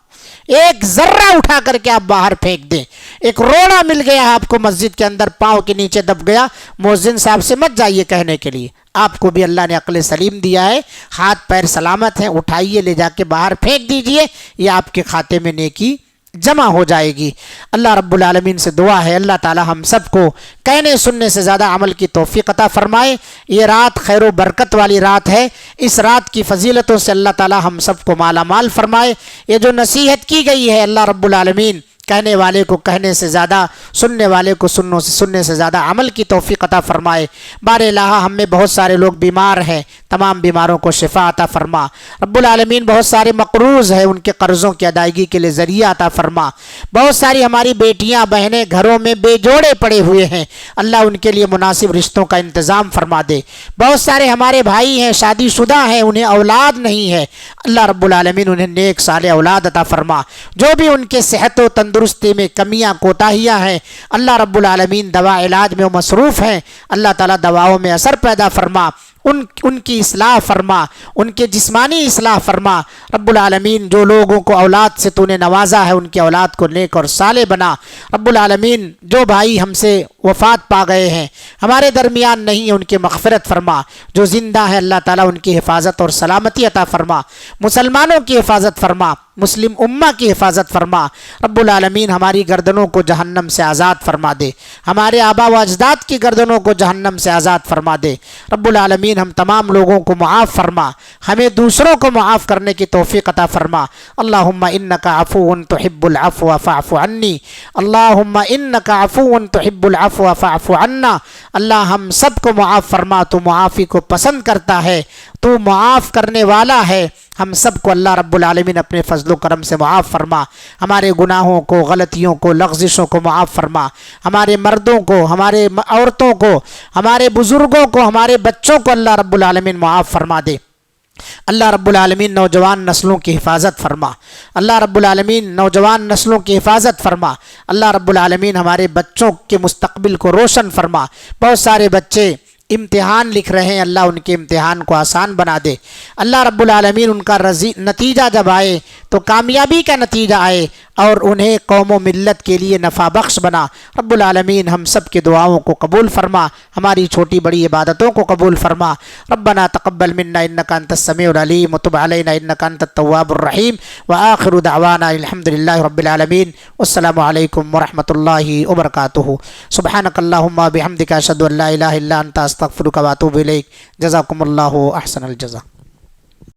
ایک ذرہ اٹھا کر کے آپ باہر پھینک دیں۔ ایک روڑا مل گیا آپ کو مسجد کے اندر، پاؤں کے نیچے دب گیا، مؤذن صاحب سے مت جائیے کہنے کے لیے، آپ کو بھی اللہ نے عقل سلیم دیا ہے، ہاتھ پیر سلامت ہیں، اٹھائیے لے جا کے باہر پھینک دیجئے، یہ آپ کے کھاتے میں نیکی جمع ہو جائے گی۔ اللہ رب العالمین سے دعا ہے اللہ تعالی ہم سب کو کہنے سننے سے زیادہ عمل کی توفیق عطا فرمائے۔ یہ رات خیر و برکت والی رات ہے، اس رات کی فضیلتوں سے اللہ تعالی ہم سب کو مالا مال فرمائے۔ یہ جو نصیحت کی گئی ہے اللہ رب العالمین کہنے والے کو کہنے سے زیادہ، سننے والے کو سننے سے زیادہ عمل کی توفیق عطا فرمائے۔ بار الہ ہم میں بہت سارے لوگ بیمار ہیں، تمام بیماروں کو شفا عطا فرما۔ رب العالمین بہت سارے مقروض ہیں، ان کے قرضوں کی ادائیگی کے لیے ذریعہ عطا فرما۔ بہت ساری ہماری بیٹیاں بہنیں گھروں میں بے جوڑے پڑے ہوئے ہیں، اللہ ان کے لیے مناسب رشتوں کا انتظام فرما دے۔ بہت سارے ہمارے بھائی ہیں شادی شدہ ہیں، انہیں اولاد نہیں ہے، اللہ رب العالمین انہیں نیک صالح اولاد عطا فرما۔ جو بھی ان کے صحت و تندرستی تندرستی میں کمیاں کوتاہیاں ہیں، اللہ رب العالمین دوا علاج میں وہ مصروف ہیں، اللہ تعالیٰ دواؤں میں اثر پیدا فرما، ان کی اصلاح فرما، ان کے جسمانی اصلاح فرما رب العالمین۔ جو لوگوں کو اولاد سے تو نے نوازا ہے ان کی اولاد کو نیک اور صالح بنا رب العالمین۔ جو بھائی ہم سے وفات پا گئے ہیں، ہمارے درمیان نہیں ہیں، ان کی مغفرت فرما، جو زندہ ہے اللہ تعالیٰ ان کی حفاظت اور سلامتی عطا فرما، مسلمانوں کی حفاظت فرما، مسلم امہ کی حفاظت فرما رب العالمین۔ ہماری گردنوں کو جہنم سے آزاد فرما دے، ہمارے آبا و اجداد کی گردنوں کو جہنم سے آزاد فرما دے رب العالمین۔ ہم تمام لوگوں کو معاف فرما، ہمیں دوسروں کو معاف کرنے کی توفیق عطا فرما۔ اللہم انکا عفو تحب العفو فاعف عنی، اللہم انکا عفو تحب العفو فاعف عنا۔ اللہ ہم سب کو معاف فرما، تو معافی کو پسند کرتا ہے، تو معاف کرنے والا ہے۔ ہم سب کو اللہ رب العالمین اپنے فضل و کرم سے معاف فرما، ہمارے گناہوں کو، غلطیوں کو، لغزشوں کو معاف فرما، ہمارے مردوں کو، ہمارے عورتوں کو، ہمارے بزرگوں کو، ہمارے بچوں کو اللہ رب العالمین معاف فرما دے۔ اللہ رب العالمین نوجوان نسلوں کی حفاظت فرما، اللہ رب العالمین نوجوان نسلوں کی حفاظت فرما، اللہ رب العالمین ہمارے بچوں کے مستقبل کو روشن فرما۔ بہت سارے بچے امتحان لکھ رہے ہیں، اللہ ان کے امتحان کو آسان بنا دے، اللہ رب العالمین ان کا نتیجہ جب آئے تو کامیابی کا نتیجہ آئے اور انہیں قوم و ملت کے لیے نفع بخش بنا رب العالمین۔ ہم سب کی دعاؤں کو قبول فرما، ہماری چھوٹی بڑی عبادتوں کو قبول فرما۔ ربنا تقبل منا انک انت السمیع العلیم وتب علینا انک انت التواب الرحیم، وآخر دعوانا الحمدللہ رب العالمین، والسلام علیکم ورحمۃ اللہ وبرکاتہ۔ سبحانک اللہم وبحمدک اشہد ان لا الہ الا انت استغفرک واتوب الیک۔ جزاکم اللہ احسن الجزا۔